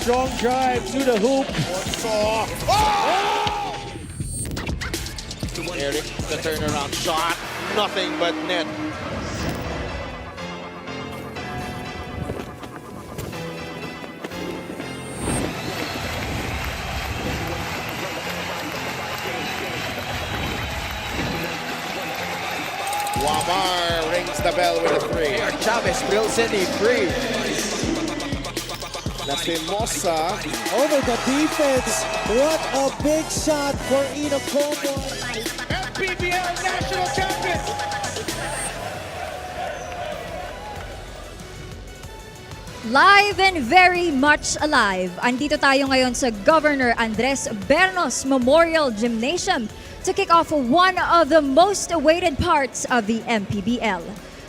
strong drive to the hoop. Eric, the turnaround shot, nothing but net. Wamar rings the bell with a three. Chavez drills in a three. Lastimosa. Over the defense. What a big shot for Inocomo. MPBL National Champion. Live and very much alive. Andito tayo ngayon sa Governor Andres Bernos Memorial Gymnasium to kick off one of the most awaited parts of the MPBL.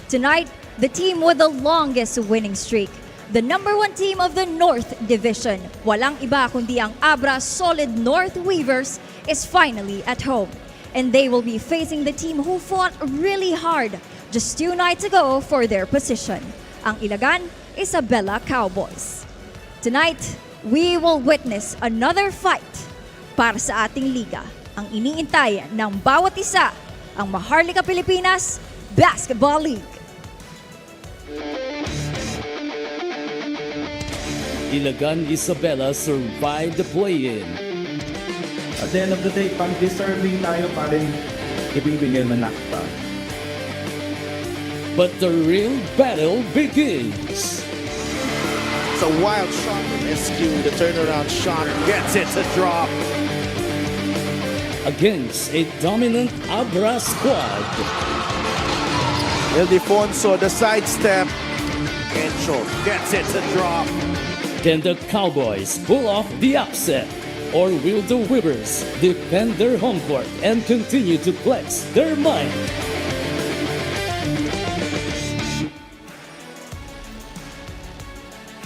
Tonight, the team with the longest winning streak, the #1 team of the North Division, walang iba kundi ang Abra Solid North Weavers, is finally at home. And they will be facing the team who fought really hard just 2 nights ago for their position, ang Ilagan Isabela Cowboys. Tonight, we will witness another fight para sa ating liga, ang iniintay ng bawat isa, ang Maharlika Pilipinas Basketball League. Ilagan Isabela survived the play-in. At the end of the day, pag deserving tayo pa rin ibibigay ng nakta. But the real battle begins. It's a wild shot from SQ. The turnaround shot gets it to drop. Against a dominant Abra squad. Ildefonso, the sidestep. Encho gets it to drop. Can the Cowboys pull off the upset? Or will the Weavers defend their home court and continue to flex their mind?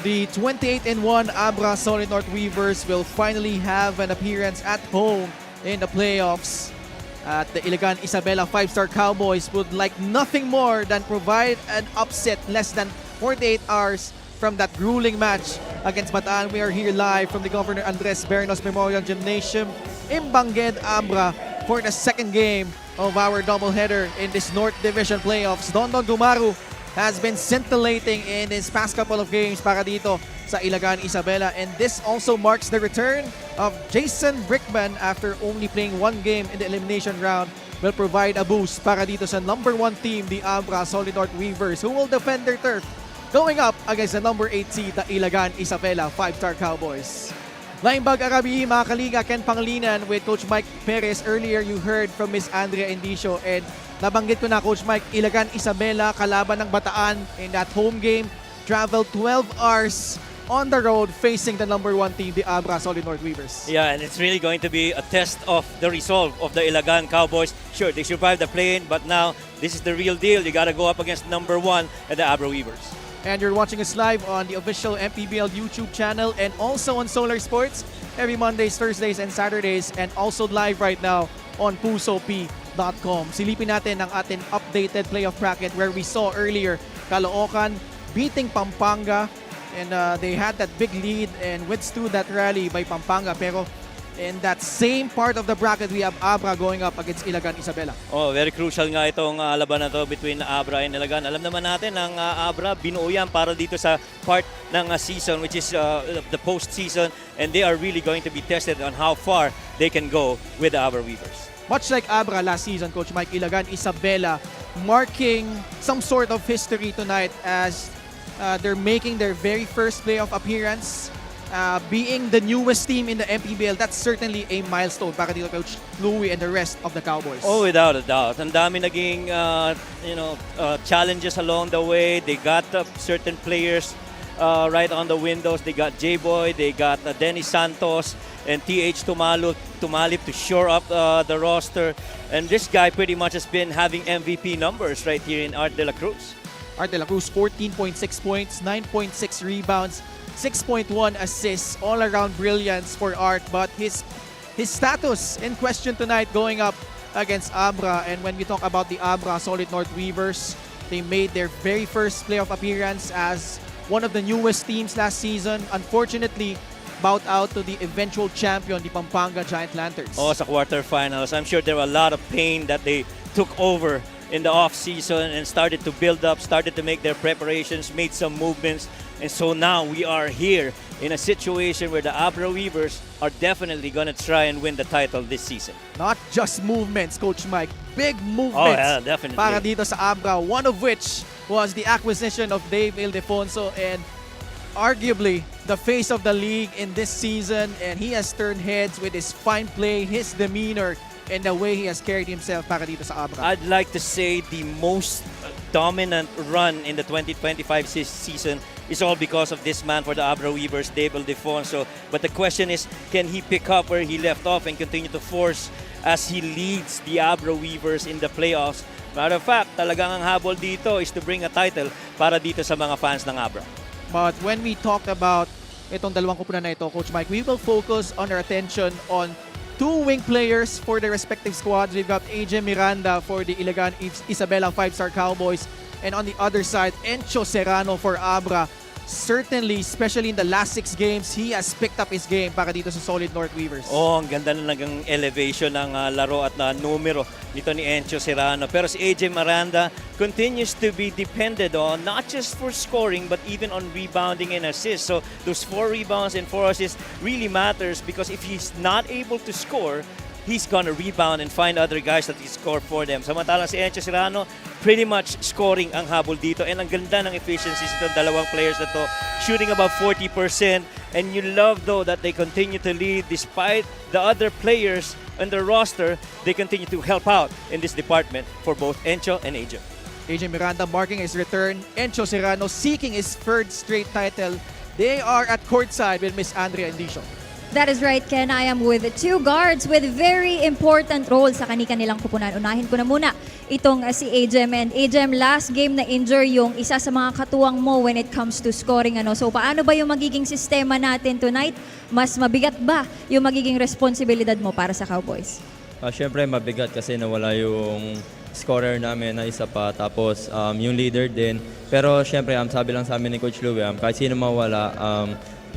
The 28-1 Abra Solid North Weavers will finally have an appearance at home in the playoffs. At the Ilagan Isabela 5-star Cowboys would like nothing more than provide an upset less than 48 hours from that grueling match against Bataan. We are here live from the Governor Andres Bernos Memorial Gymnasium in Bangued, Abra for the second game of our doubleheader in this North Division playoffs. Dondon Dumaru has been scintillating in his past couple of games para dito sa Ilagan Isabela, and this also marks the return of Jason Brickman after only playing 1 game in the elimination round. Will provide a boost para dito sa #1 team, the Abra Solid North Weavers, who will defend their turf going up against the #8 seed, the Ilagan Isabela 5-star Cowboys. Linebag Arabi, mga kaliga, Ken Pangilinan with Coach Mike Perez. Earlier, you heard from Miss Andrea Indicio, and nabanggit ko na, Coach Mike, Ilagan Isabela kalaban ng Bataan in that home game. Traveled 12 hours on the road facing the #1 team, the Abra Solid North Weavers. Yeah, and it's really going to be a test of the resolve of the Ilagan Cowboys. Sure, they survived the play-in, but now this is the real deal. You got to go up against #1 and the Abra Weavers. And you're watching us live on the official MPBL YouTube channel and also on Solar Sports every Mondays, Thursdays, and Saturdays, and also live right now on pusop.com. Silipin natin ang ating updated playoff bracket where we saw earlier Caloocan beating Pampanga, and they had that big lead and withstood that rally by Pampanga. Pero in that same part of the bracket, we have Abra going up against Ilagan Isabela. Oh, very crucial nga itong laban na to between Abra and Ilagan. Alam naman natin ang Abra binuo yan para dito sa part ng season, which is the postseason, and they are really going to be tested on how far they can go with the Abra Weavers. Much like Abra last season, Coach Mike, Ilagan Isabela marking some sort of history tonight as they're making their very first playoff appearance. Being the newest team in the MPBL, that's certainly a milestone para dito Coach Louie and the rest of the Cowboys. Oh, without a doubt. Ang dami naging challenges along the way. They got certain players right on the windows. They got J-Boy, they got Dennis Santos, and TH Tumalip to shore up the roster. And this guy pretty much has been having MVP numbers right here in Art de la Cruz. Art de la Cruz, 14.6 points, 9.6 rebounds, 6.1 assists, all-around brilliance for Art. But his status in question tonight going up against Abra. And when we talk about the Abra Solid North Weavers, they made their very first playoff appearance as one of the newest teams last season. Unfortunately, bout out to the eventual champion, the Pampanga Giant Lanterns. Sa quarterfinals. I'm sure there were a lot of pain that they took over in the off-season and started to build up, started to make their preparations, made some movements. And so now we are here in a situation where the Abra Weavers are definitely going to try and win the title this season. Not just movements, Coach Mike. Big movements Oh, yeah, definitely. para dito sa Abra. One of which was the acquisition of Dave Ildefonso, and arguably the face of the league in this season, and he has turned heads with his fine play, his demeanor, and the way he has carried himself para dito sa Abra. I'd like to say the most dominant run in the 2025 season is all because of this man for the Abra Weavers, Dave Ildefonso. But the question is, can he pick up where he left off and continue to force as he leads the Abra Weavers in the playoffs? Matter of fact, talagang ang habol dito is to bring a title para dito sa mga fans ng Abra. But when we talked about itong dalawang kupunan na ito, Coach Mike, we will focus on our attention on two wing players for their respective squads. We've got AJ Miranda for the Iligan Isabela 5-star Cowboys, and on the other side, Encho Serrano for Abra. Certainly, especially in the last 6 games, he has picked up his game para dito sa Solid North Weavers. Ang ganda na ng elevation ng laro at numero nito ni Encho Serrano. Pero si AJ Miranda continues to be depended on not just for scoring but even on rebounding and assists. So those 4 rebounds and 4 assists really matters, because if he's not able to score, he's gonna rebound and find other guys that he score for them. Samantalang si Encho Serrano, pretty much scoring ang habol dito. And ang ganda ng efficiencies itong dalawang players na to, shooting about 40%. And you love though that they continue to lead despite the other players on the roster. They continue to help out in this department for both Encho and AJ. AJ Miranda marking his return. Encho Serrano seeking his 3rd straight title. They are at courtside with Miss Andrea Indicio. That is right, Ken. I am with 2 guards with very important roles sa kanilang kupunan. Unahin ko na muna itong si AJM. And AJM, last game na injure yung isa sa mga katuwang mo when it comes to scoring. So paano ba yung magiging sistema natin tonight? Mas mabigat ba yung magiging responsibilidad mo para sa Cowboys? Siyempre mabigat kasi nawala yung scorer namin na isa pa, tapos yung leader din. Pero siyempre sabi lang sa amin ni Coach Louie, kahit sino mawala,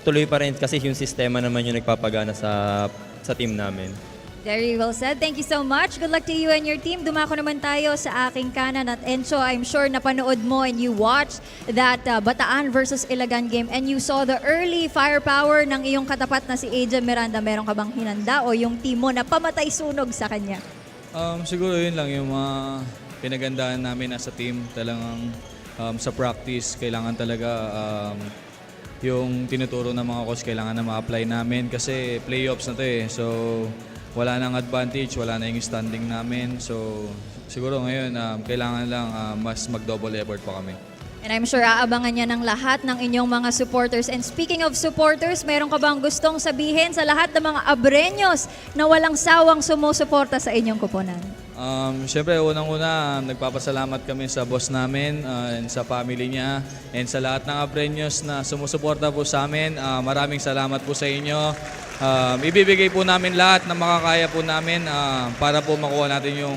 tuloy pa rin kasi yung sistema naman yung nagpapagana sa team namin. Very well said. Thank you so much. Good luck to you and your team. Dumako naman tayo sa aking kanan at Encho. I'm sure napanood mo and you watched that Bataan versus Iligan game and you saw the early firepower ng iyong katapat na si AJ Miranda. Meron ka bang hinanda o yung team mo na pamatay sunog sa kanya? Siguro yun lang yung mga pinagandaan namin as a team. Talagang sa practice, kailangan talaga yung tinuturo ng mga coach, kailangan na ma-apply namin kasi playoffs na to eh. So, wala nang advantage, wala na yung standing namin. So, siguro ngayon, kailangan lang mas mag-double effort pa kami. And I'm sure aabangan niya ng lahat ng inyong mga supporters. And speaking of supporters, meron ka bang gustong sabihin sa lahat ng mga Abreños na walang sawang sumusuporta sa inyong kupunan? Siyempre, unang-una, nagpapasalamat kami sa boss namin and sa family niya and sa lahat ng Abreños na sumusuporta po sa amin. Maraming salamat po sa inyo. Ibibigay po namin lahat na makakaya po namin para po makuha natin yung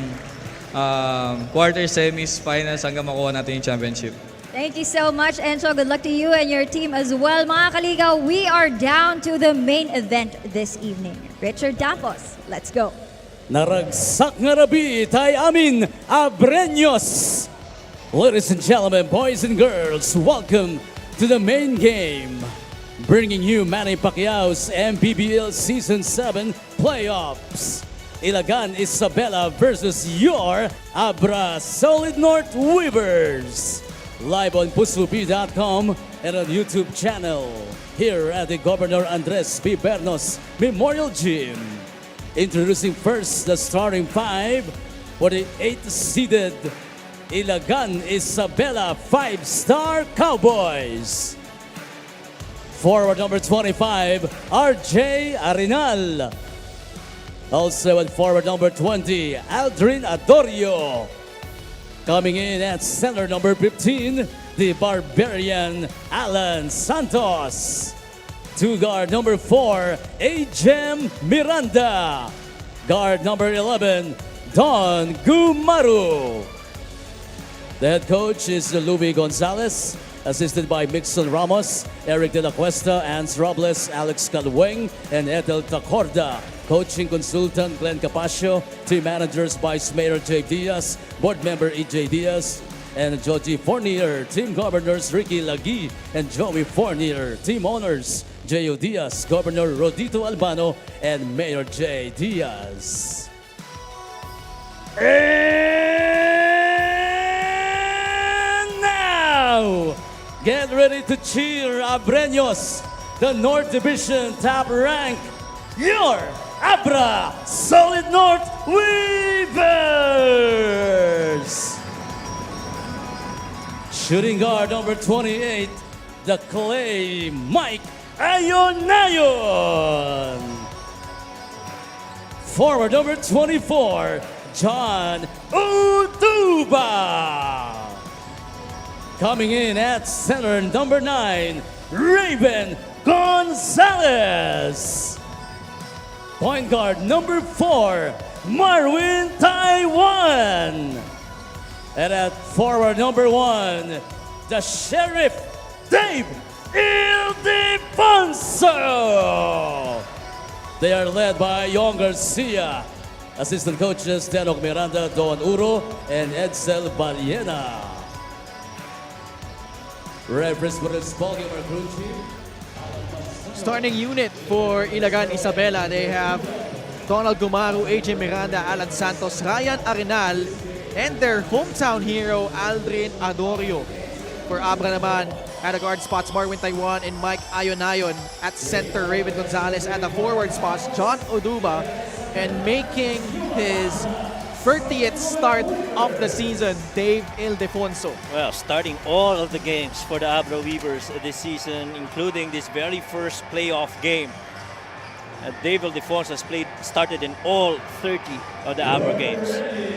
quarter, semis, finals hanggang makuha natin yung championship. Thank you so much, Encho. Good luck to you and your team as well. Mga kaligaw, we are down to the main event this evening. Richard Dampos, let's go. Naragsak nga rabi tay amin Abreños. Ladies and gentlemen, boys and girls, welcome to the main game. Bringing you Manny Pacquiao's MPBL Season 7 playoffs. Iligan Isabela versus your Abra Solid North Weavers. Live on PusoB.com and on YouTube channel. Here at the Governor Andres B. Bernos Memorial Gym. Introducing first the starting 5 for the 8th-seeded Iligan Isabela 5-star Cowboys. Forward number 25, RJ Arenal. Also at forward number 20, Aldrin Adorio. Coming in at center number 15, the Barbarian Alan Santos. To guard number 4, AJ Miranda. Guard number 11, Don Gumaru. The head coach is Louie Gonzalez. assisted by Mixon Ramos, Eric De La Cuesta, Ans Robles, Alex Calweng, and Edel Tacorda. Coaching consultant Glenn Capaccio, team managers Vice Mayor Jay Diaz, board member EJ Diaz, and Joji Fournier, team governors Ricky Lagi and Joey Fournier, team owners J.O. Diaz, Governor Rodito Albano, and Mayor J. Diaz. And now, get ready to cheer Abreños, the North Division top rank, your Abra Solid North Weavers! Shooting guard number 28, the Clay Mike Ayonayon. Forward number 24, John Uduba. Coming in at center, number 9, Raven Gonzalez. Point guard number 4, Marwin Taiwan. And at forward number 1, the Sheriff, Dave Ildefonso. They are led by Yong Garcia. Assistant coaches, Tenok Miranda, Don Uro, and Edsel Baliena. Referees for this ball game are crew chief. Starting unit for Ilagan Isabela, they have Donald Gumaru, AJ Miranda, Alan Santos, Ryan Arenal, and their hometown hero, Aldrin Adorio. For Abra naman, at the guard spots, Marwin Taiwan and Mike Ayonayon. At center, Raven Gonzalez. At the forward spots, John Oduba. And making his 30th start of the season, Dave Ildefonso. Well, starting all of the games for the Abra Weavers this season, including this very first playoff game. Dave Ildefonso has started in all 30 of the Abra games.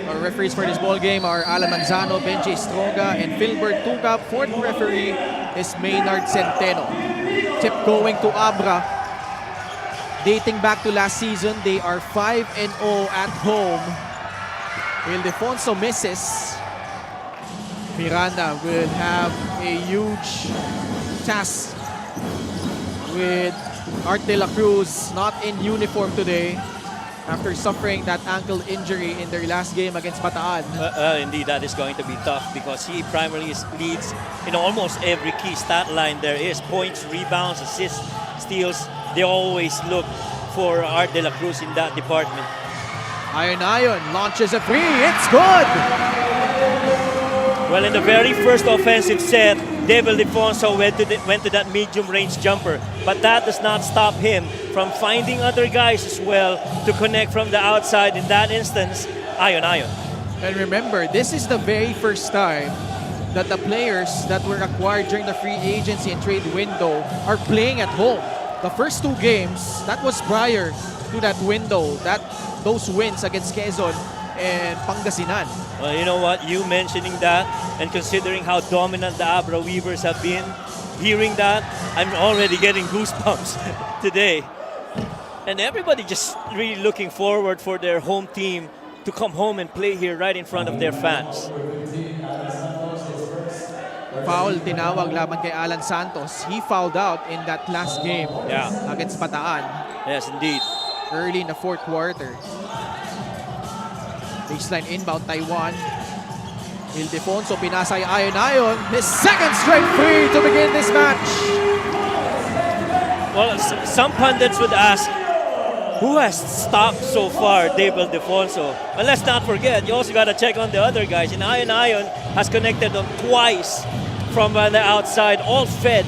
Our referees for this ball game are Alan Manzano, Benji Stronga, and Philbert Tuca. Fourth referee is Maynard Centeno. Tip going to Abra. Dating back to last season, they are 5-0 at home. Ildefonso misses. Miranda will have a huge task with Art De La Cruz not in uniform today after suffering that ankle injury in their last game against Bataan. Indeed, that is going to be tough because he primarily leads in almost every key stat line there is. Points, rebounds, assists, steals. They always look for Art De La Cruz in that department. Ayon launches a three. It's good! Well, in the very first offensive set, Dave Ildefonso went to that medium-range jumper. But that does not stop him from finding other guys as well to connect from the outside. In that instance, Ayon. And remember, this is the very first time that the players that were acquired during the free agency and trade window are playing at home. The first two games, that was prior to that window, those wins against Quezon and Pangasinan. Well, you know what? You mentioning that and considering how dominant the Abra Weavers have been, hearing that, I'm already getting goosebumps today. And everybody just really looking forward for their home team to come home and play here right in front of their fans. Foul tinawag laban kay Alan Santos. He fouled out in that last game against Bataan. Yes, indeed. Early in the fourth quarter. Baseline inbound Taiwan. Ildefonso pinasay Ayon. His second straight free to begin this match. Well, some pundits would ask, who has stopped so far Dave Ildefonso? And let's not forget, you also got to check on the other guys. And Ayon has connected them twice from the outside, all fed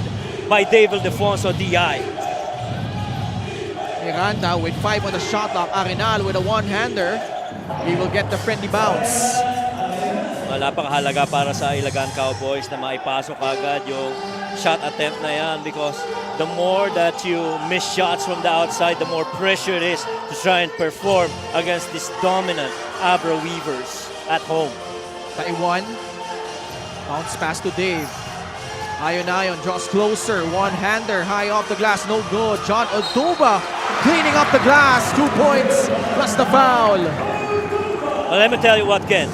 by Dave Ildefonso, DI. Miranda with 5 on the shot clock. Arenal with a one-hander. He will get the friendly bounce. Napakahalaga para sa Ilagan Cowboys na maipasok agad yung shot attempt na yan because the more that you miss shots from the outside, the more pressure it is to try and perform against this dominant Abra Weavers at home. Taiwan. Bounce pass to Dave. Ayon draws closer. One-hander high off the glass. No good. John Oduba cleaning up the glass. 2 points plus the foul. Well, let me tell you what, Ken.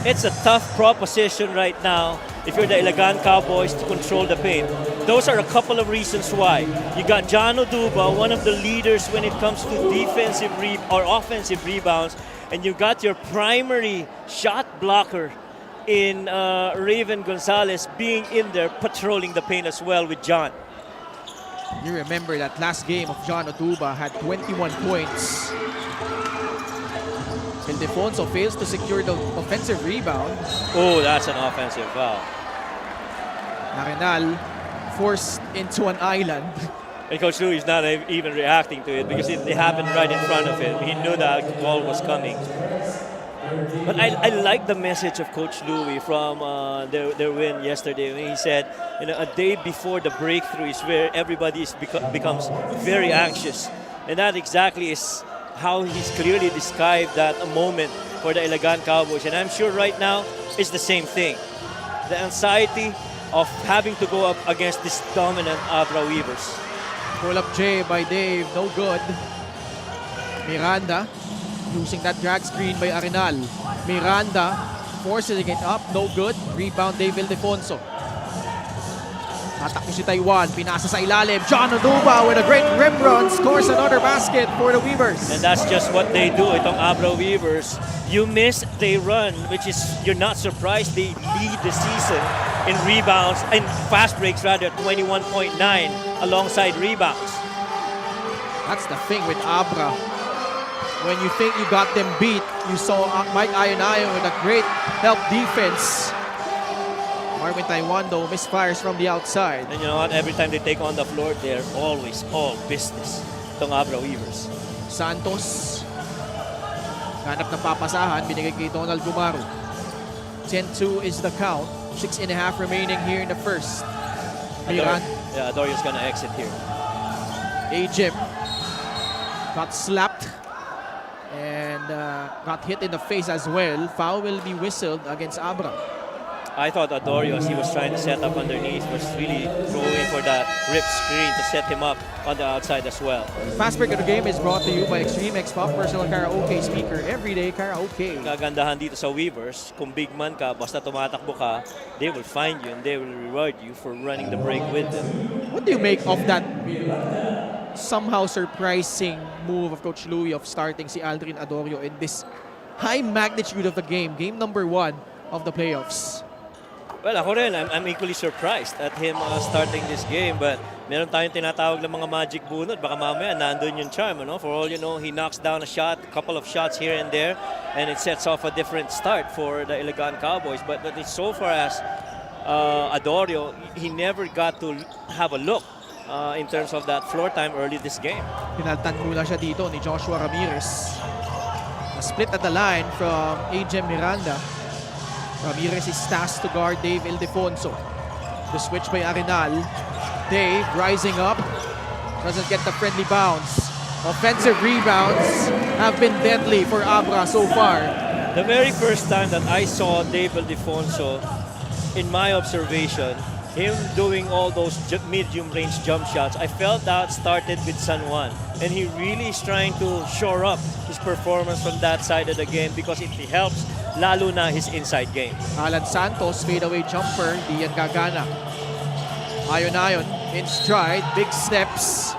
it's a tough proposition right now if you're the Ilagan Cowboys to control the paint. Those are a couple of reasons why. You got John Oduba, one of the leaders when it comes to defensive or offensive rebounds, and you got your primary shot blocker in Raven Gonzalez being in there patrolling the paint as well with John. You remember that last game of John Oduba had 21 points. Ildefonso fails to secure the offensive rebound. Oh, that's an offensive foul. Arenal forced into an island. And Coach Louis is not even reacting to it because it happened right in front of him. He knew that the ball was coming. But I like the message of Coach Louis from their win yesterday. When he said, a day before the breakthrough is where everybody becomes very anxious. And that exactly is how he's clearly described that moment for the Ilagan Cowboys. And I'm sure right now it's the same thing. The anxiety of having to go up against this dominant Abra Weavers. Pull-up J by Dave, no good. Miranda using that drag screen by Arenal. Miranda forcing it up, no good. Rebound Dave Ildefonso. Tatakbo si Taiwan, pinasa sa ilalim. John Oduba with a great rim run scores another basket for the Weavers. And that's just what they do, itong Abra Weavers. You miss, they run, which is, you're not surprised they lead the season in rebounds, in fast breaks rather, 21.9 alongside rebounds. That's the thing with Abra. When you think you got them beat, you saw Mike Ayonayo with a great help defense. Marvin Taiwan though misfires from the outside. And you know what? Every time they take on the floor, they're always all business. Itong Abra Weavers. Santos. Hanap ng papasahan, binigay kay Donald Gumaru. 10-2 is the count. 6.5 remaining here in the first. Miran. Yeah, Adorio's gonna exit here. Egypt got slapped and got hit in the face as well. Foul will be whistled against Abra. I thought Adorio, as he was trying to set up underneath, was really going for that rip screen to set him up on the outside as well. Fast break of the game is brought to you by Extreme X Pop Personal Karaoke Speaker. Everyday karaoke. Kagandahan dito sa Weavers, kung big man ka, basta tumatakbo ka, they will find you and they will reward you for running the break with them. What do you make of that somehow surprising move of Coach Louis of starting si Aldrin Adorio in this high magnitude of the game, game number 1 of the playoffs? Well, ako rin, I'm equally surprised at him starting this game. But meron tayong tinatawag ng mga magic bunot. Baka mamaya nandun yung charm. For all you know, he knocks down a shot, a couple of shots here and there, and it sets off a different start for the Ilagan Cowboys. But so far as Adorio, he never got to have a look in terms of that floor time early this game. Pinaltan muna siya dito ni Joshua Ramirez. A split at the line from A.J. Miranda. Ramirez is tasked to guard Dave Ildefonso. The switch by Arenal. Dave rising up. Doesn't get the friendly bounce. Offensive rebounds have been deadly for Abra so far. The very first time that I saw Dave Ildefonso, in my observation, him doing all those medium range jump shots, I felt that started with San Juan. And he really is trying to shore up his performance from that side of the game because it helps lalo na his inside game. Alan Santos, fadeaway jumper, di yan gagana. Ayon in stride, big steps.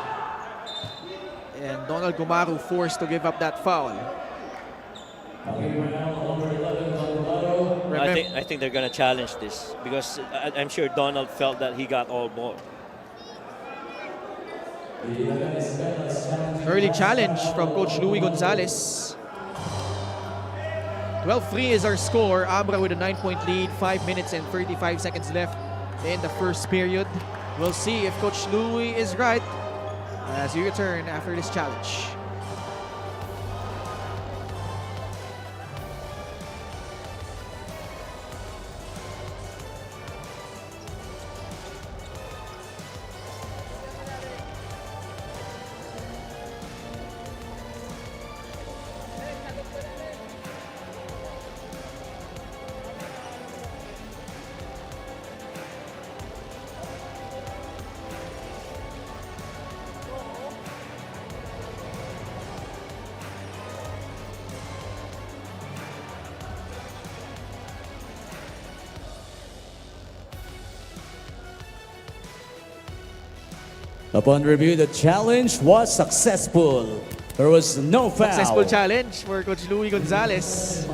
And Donald Gumaru forced to give up that foul. I think they're going to challenge this because I'm sure Donald felt that he got all ball. Early challenge from Coach Louis Gonzalez. 12-3 is our score. Abra with a 9-point lead, 5 minutes and 35 seconds left in the first period. We'll see if Coach Louis is right as we return after this challenge. Upon review, the challenge was successful. There was no foul. Successful challenge for Coach Louie Gonzalez.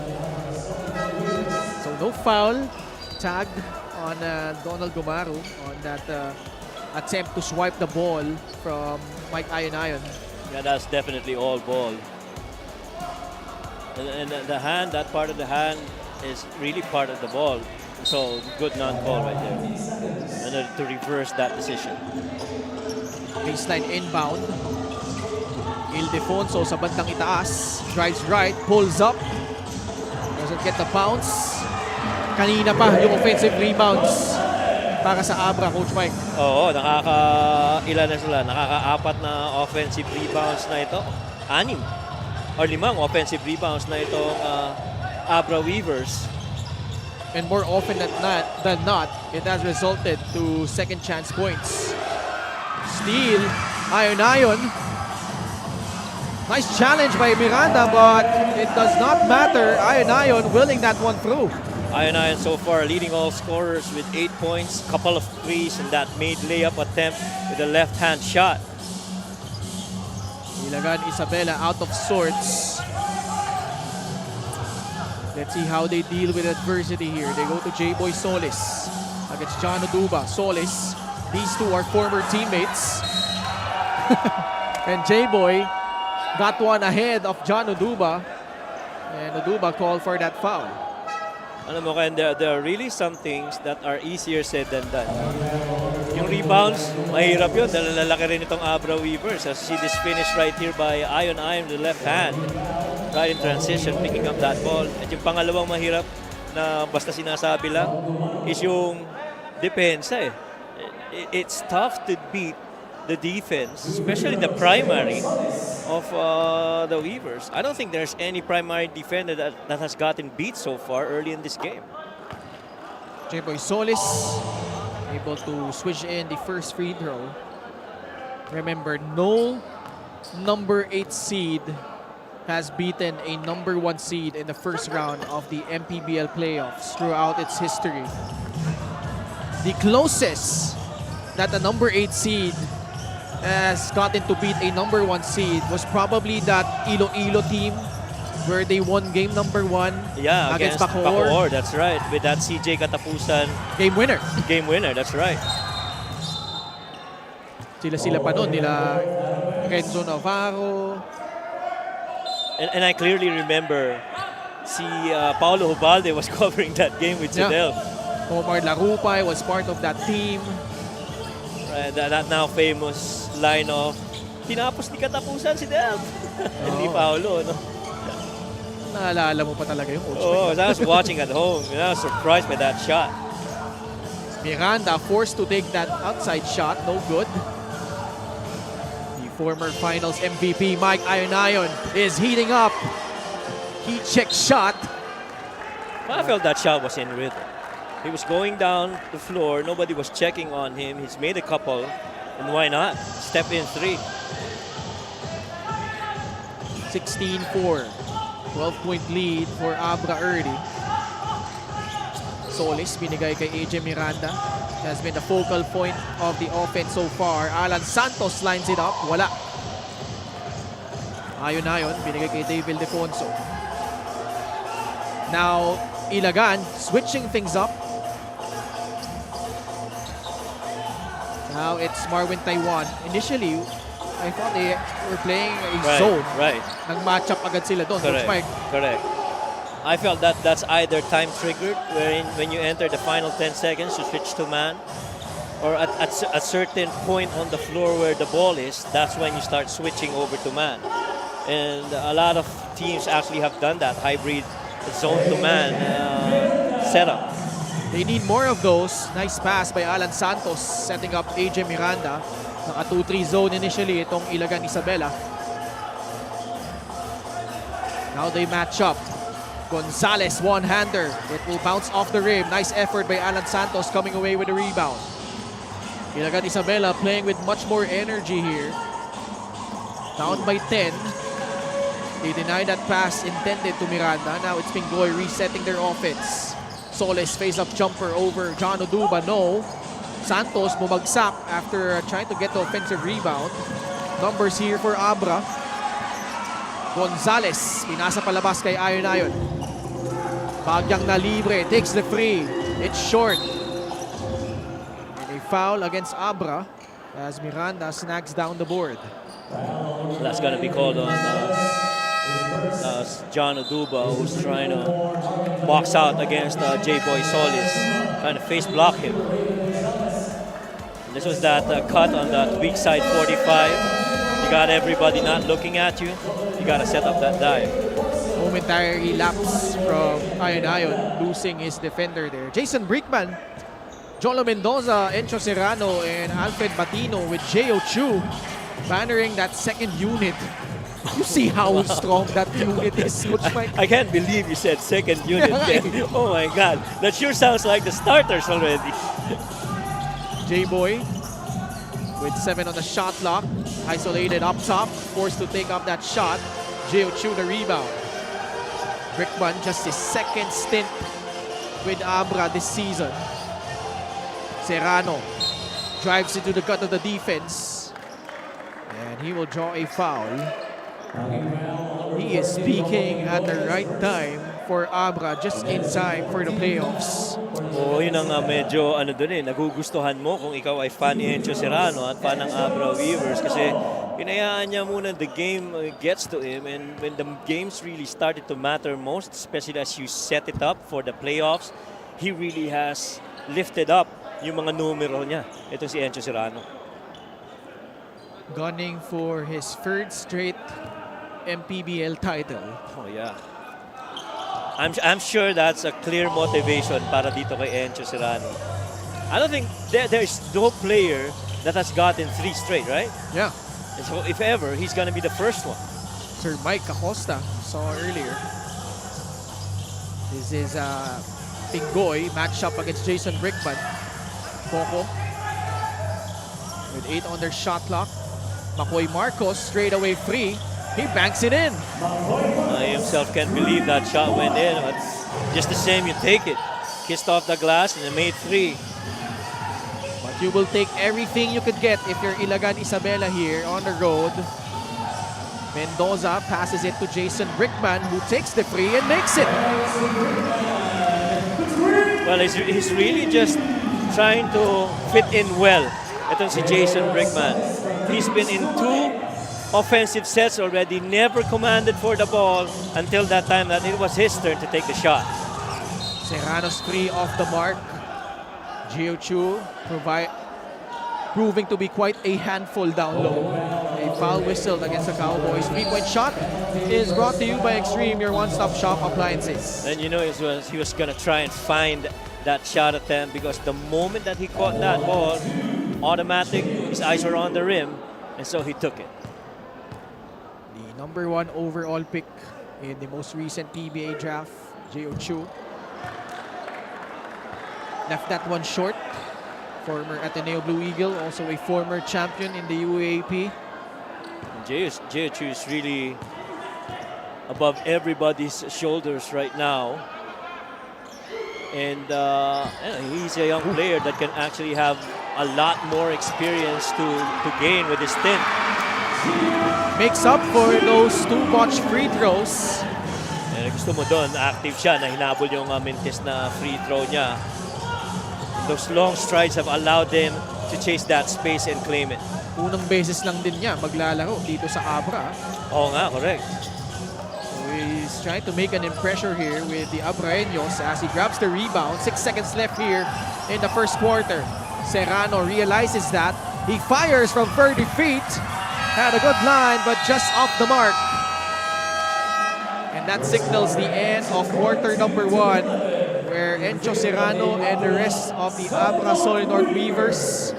So no foul. Tagged on Donald Gumaro on that attempt to swipe the ball from Mike Ayon. Yeah, that's definitely all ball. And the hand, that part of the hand is really part of the ball. So good non-call right there. And to reverse that decision. Baseline inbound. Ildefonso sa bandang itaas. Drives right, pulls up. Doesn't get the bounce. Kanina pa yung offensive rebounds para sa Abra, Coach Mike. Oo, ilan na sila? Nakaka-4 na offensive rebounds na ito. 6 or 5 offensive rebounds na itong Abra Weavers. And more often than not, it has resulted to second chance points. Steal, Ayon. Nice challenge by Miranda, but it does not matter. Ayon willing that one through. Ayon so far leading all scorers with 8 points, couple of threes, and that made layup attempt with a left-hand shot. Ilagan Isabela out of sorts. Let's see how they deal with adversity here. They go to J-Boy Solis against John Oduba. Solis, these two are former teammates. And J-Boy got one ahead of John Oduba. And Oduba called for that foul. Alam mo, Ken, there are really some things that are easier said than done. Yung rebounds, mahirap yun. Dahil lalaki rin itong Abra Weavers. As you see this finish right here by Ayon, the left hand. Right in transition, picking up that ball. At yung pangalawang mahirap na basta sinasabi lang is yung depensa eh. It's tough to beat the defense, especially the primary of the Weavers. I don't think there's any primary defender that has gotten beat so far early in this game. J-Boy Solis able to switch in the first free throw. Remember, no number 8 seed has beaten a number 1 seed in the first round of the MPBL playoffs throughout its history. The closest that a number 8 seed has gotten to beat a number 1 seed was probably that Iloilo team where they won game number 1 against Bacoor. That's right, with that CJ Katapusan Game winner. Game winner, that's right. Sila pa nun, nila Renzo Navarro. And I clearly remember si Paulo Ubalde was covering that game with Sidel. Omar Larupay was part of that team. That now famous line of tinapos ni Katapusan si Del. Hindi Paulo, no? Naalala mo pa talaga yung coach. Oh, I was watching at home. I was surprised by that shot. Miranda forced to take that outside shot. No good. The former finals MVP Mike Ayon is heating up. Heat check shot. I felt that shot was in rhythm. He was going down the floor. Nobody was checking on him. He's made a couple. And why not? Step in 3. 16-4. 12-point lead for Abra early. Solis binigay kay AJ Miranda. Has been the focal point of the offense so far. Alan Santos lines it up. Wala. Ayon binigay kay Dave Ildefonso. Now, Ilagan switching things up. Now it's Marwin Taiwan. Initially, I thought they were playing a zone. Right. Nag-match up agad sila doon. Correct. I felt that that's either time triggered, wherein when you enter the final 10 seconds to switch to man, or at a certain point on the floor where the ball is, that's when you start switching over to man. And a lot of teams actually have done that hybrid zone to man setup. They need more of those. Nice pass by Alan Santos setting up AJ Miranda. Naka 2-3 zone initially itong Ilagan Isabela. Now they match up. Gonzalez one-hander. It will bounce off the rim. Nice effort by Alan Santos coming away with the rebound. Ilagan Isabela playing with much more energy here. Down by 10. They deny that pass intended to Miranda. Now it's Pingoy resetting their offense. Solis face-up jumper over John Oduba. No. Santos bumagsak after trying to get the offensive rebound. Numbers here for Abra. Gonzalez, pinasa palabas kay Ayon. Bagyang na libre, takes the free. It's short. And a foul against Abra as Miranda snags down the board. That's going to be called on John Oduba, who's trying to box out against J-Boy Solis, trying to face block him. This was that cut on that weak side 45. You got everybody not looking at you. You got to set up that dive. Momentary lapse from Ayon, losing his defender there. Jason Brickman, Jolo Mendoza, Encho Serrano, and Alfred Batino with J.O. Chu bannering that second unit. You see how strong that unit is, Coach Mike. I can't believe you said second unit. Oh my God. That sure sounds like the starters already. J-Boy with 7 on the shot clock. Isolated up top. Forced to take up that shot. J.O. Chu the rebound. Brickman just his second stint with Abra this season. Serrano drives into the gut of the defense. And he will draw a foul. He is speaking at the right time for Abra, just in time for the playoffs. Oo, yun ang medyo nagugustuhan mo kung ikaw ay fan ni Encho Serrano at fan ng Abra Weavers kasi pinayaan niya muna the game gets to him, and when the games really started to matter most, especially as you set it up for the playoffs, he really has lifted up yung mga numero niya. Ito si Encho Serrano. Gunning for his third straight MPBL title. Oh yeah. I'm sure that's a clear motivation para dito kay Encho Serrano. I don't think there's no player that has gotten 3 straight, right? Yeah. And so if ever, he's gonna be the first one. Sir Mike Acosta, saw earlier. This is Pingoy matched up against Jason Brickman. Coco with 8 on their shot clock. Makoy Marcos straight away free. He banks it in. I himself can't believe that shot went in. But just the same, you take it. Kissed off the glass and it made 3. But you will take everything you could get if you're Ilagan Isabela here on the road. Mendoza passes it to Jason Brickman, who takes the free and makes it. Well, he's really just trying to fit in well. Ito si Jason Brickman. He's been in 2 offensive sets already, never commanded for the ball until that time that it was his turn to take the shot. Serrano's free off the mark. J.O. Chu proving to be quite a handful down low. A foul whistled against the Cowboys. 3-point shot is brought to you by Extreme, your one-stop shop appliances. And you know he was going to try and find that shot attempt because the moment that he caught that ball, automatic, his eyes were on the rim, and so he took it. The number 1 overall pick in the most recent PBA draft, J.O. Chu. Left that one short. Former Ateneo Blue Eagle, also a former champion in the UAAP. J.O. Chu is really above everybody's shoulders right now. And he's a young player that can actually have a lot more experience to gain with his stint. Makes up for those 2 botched free throws. Gusto mo doon, active siya na hinabol yung mintis na free throw niya. Those long strides have allowed them to chase that space and claim it. Unang beses lang din niya maglalaro dito sa Abra. Oo nga, correct. So he's trying to make an impression here with the Abraeños as he grabs the rebound. 6 seconds left here in the first quarter. Serrano realizes that. He fires from 30 feet. Had a good line, but just off the mark. And that signals the end of quarter number 1, where Encho Serrano and the rest of the Abra Solid North Weavers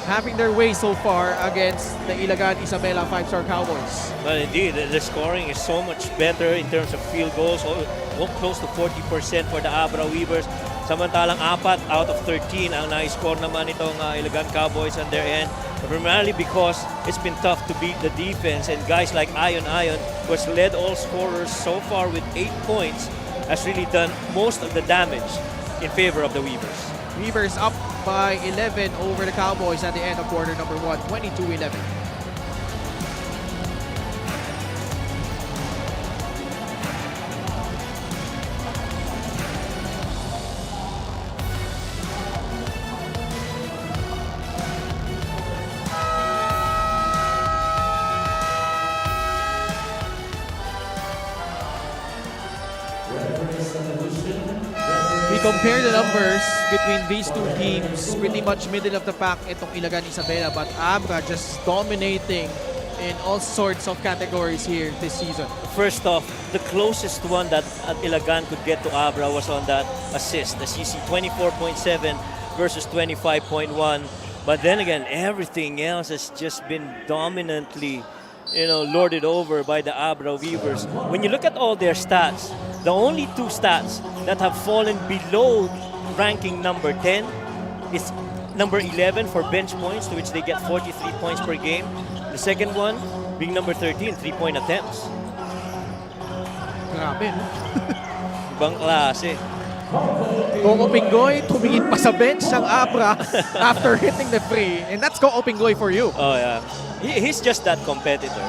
having their way so far against the Ilagan Isabela 5-star Cowboys. Well, indeed, the scoring is so much better in terms of field goals, close to 40% for the Abra Weavers. Samantalang 4 out of 13 ang na-score naman itong Ilagan Cowboys on their end. Primarily because it's been tough to beat the defense, and guys like Ayon, who has led all scorers so far with 8 points, has really done most of the damage in favor of the Weavers. Weavers up by 11 over the Cowboys at the end of quarter number 1, 22-11. We compare the numbers between these two teams, pretty much middle of the pack itong Ilagan Isabela, but Abra just dominating in all sorts of categories here this season. First off, the closest one that Ilagan could get to Abra was on that assist. As you see, 24.7 versus 25.1. But then again, everything else has just been dominantly, lorded over by the Abra Weavers. When you look at all their stats, the only two stats that have fallen below ranking number 10 is number 11 for bench points, to which they get 43 points per game. The second one being number 13, 3-point attempts. Grabe, no? Ibang klase. Coco Pingoy tumingin pa sa bench ng Abra after hitting the free. And that's Coco Pingoy for you. Oh yeah. He's just that competitor,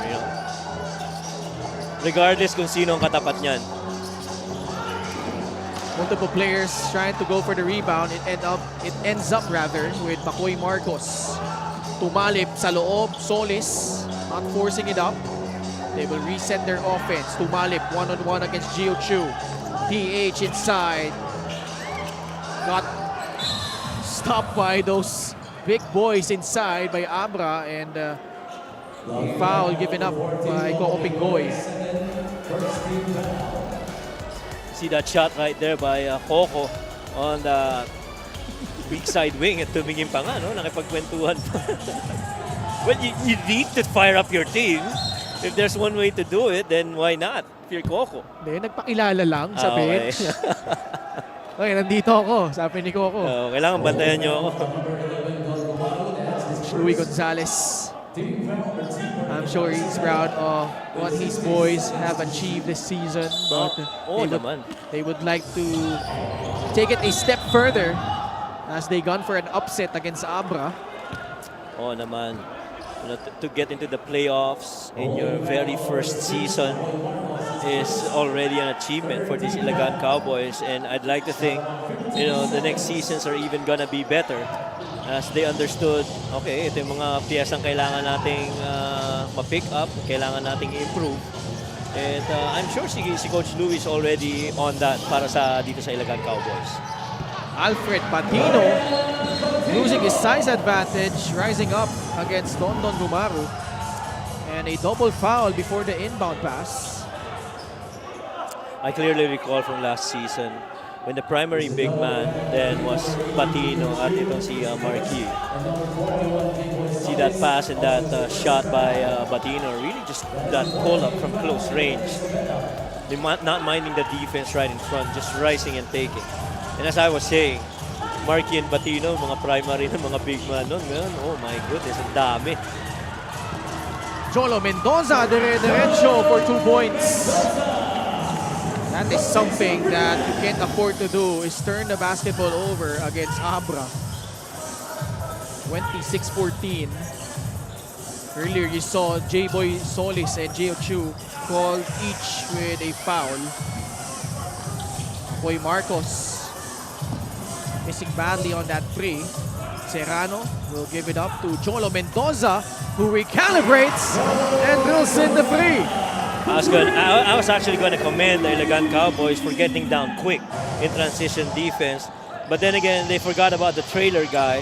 Regardless kung sino ang katapat niyan. Multiple players trying to go for the rebound. It ends up with Makoy Marcos. Tumalip sa loob, Solis not forcing it up. They will reset their offense. Tumalip one-on-one against Gio Chu. TH inside. Got stopped by those big boys inside by Abra, and a foul given up by Coco Pingoy. See that shot right there by Coco on the weak side wing at tumingin pa nga, no? Nakipagkwentuhan pa. Well, you need to fire up your team. If there's one way to do it, then why not? If you're Coco. Hindi, nagpakilala lang sa Okay. bench. Okay, nandito ako, sabi ni Coco. Kailangan bantayan nyo ako. Louis Gonzalez. I'm sure he's proud of what his boys have achieved this season, but they would like to take it a step further as they gone for an upset against Abra. Oo naman. To get into the playoffs in your very first season is already an achievement for these Ilagan Cowboys, and I'd like to think, the next seasons are even gonna be better as they understood, okay, ito yung mga piyesang kailangan nating ma-pick up, kailangan nating improve. And I'm sure si Coach Louis is already on that para dito sa Ilagan Cowboys. Alfred Patino losing his size advantage, rising up against Dondon Gumaru. And a double foul before the inbound pass. I clearly recall from last season when the primary big man then was Patino at itong si Marquis. See that pass and that shot by Patino, really just that pull-up from close range. Not minding the defense right in front, just rising and taking. And as I was saying, Marquis and Patino, mga primary na mga big man nun. Oh my goodness, ang dami. Jolo Mendoza, dire-diretso for 2 points. That is something that you can't afford to do, is turn the basketball over against Abra. 26-14. Earlier you saw J-Boy Solis and Gio Chu called each with a foul. Boy Marcos missing badly on that free. Serrano will give it up to Jolo Mendoza, who recalibrates and drills in the free. I was actually going to commend the Ilagan Cowboys for getting down quick in transition defense. But then again, they forgot about the trailer guy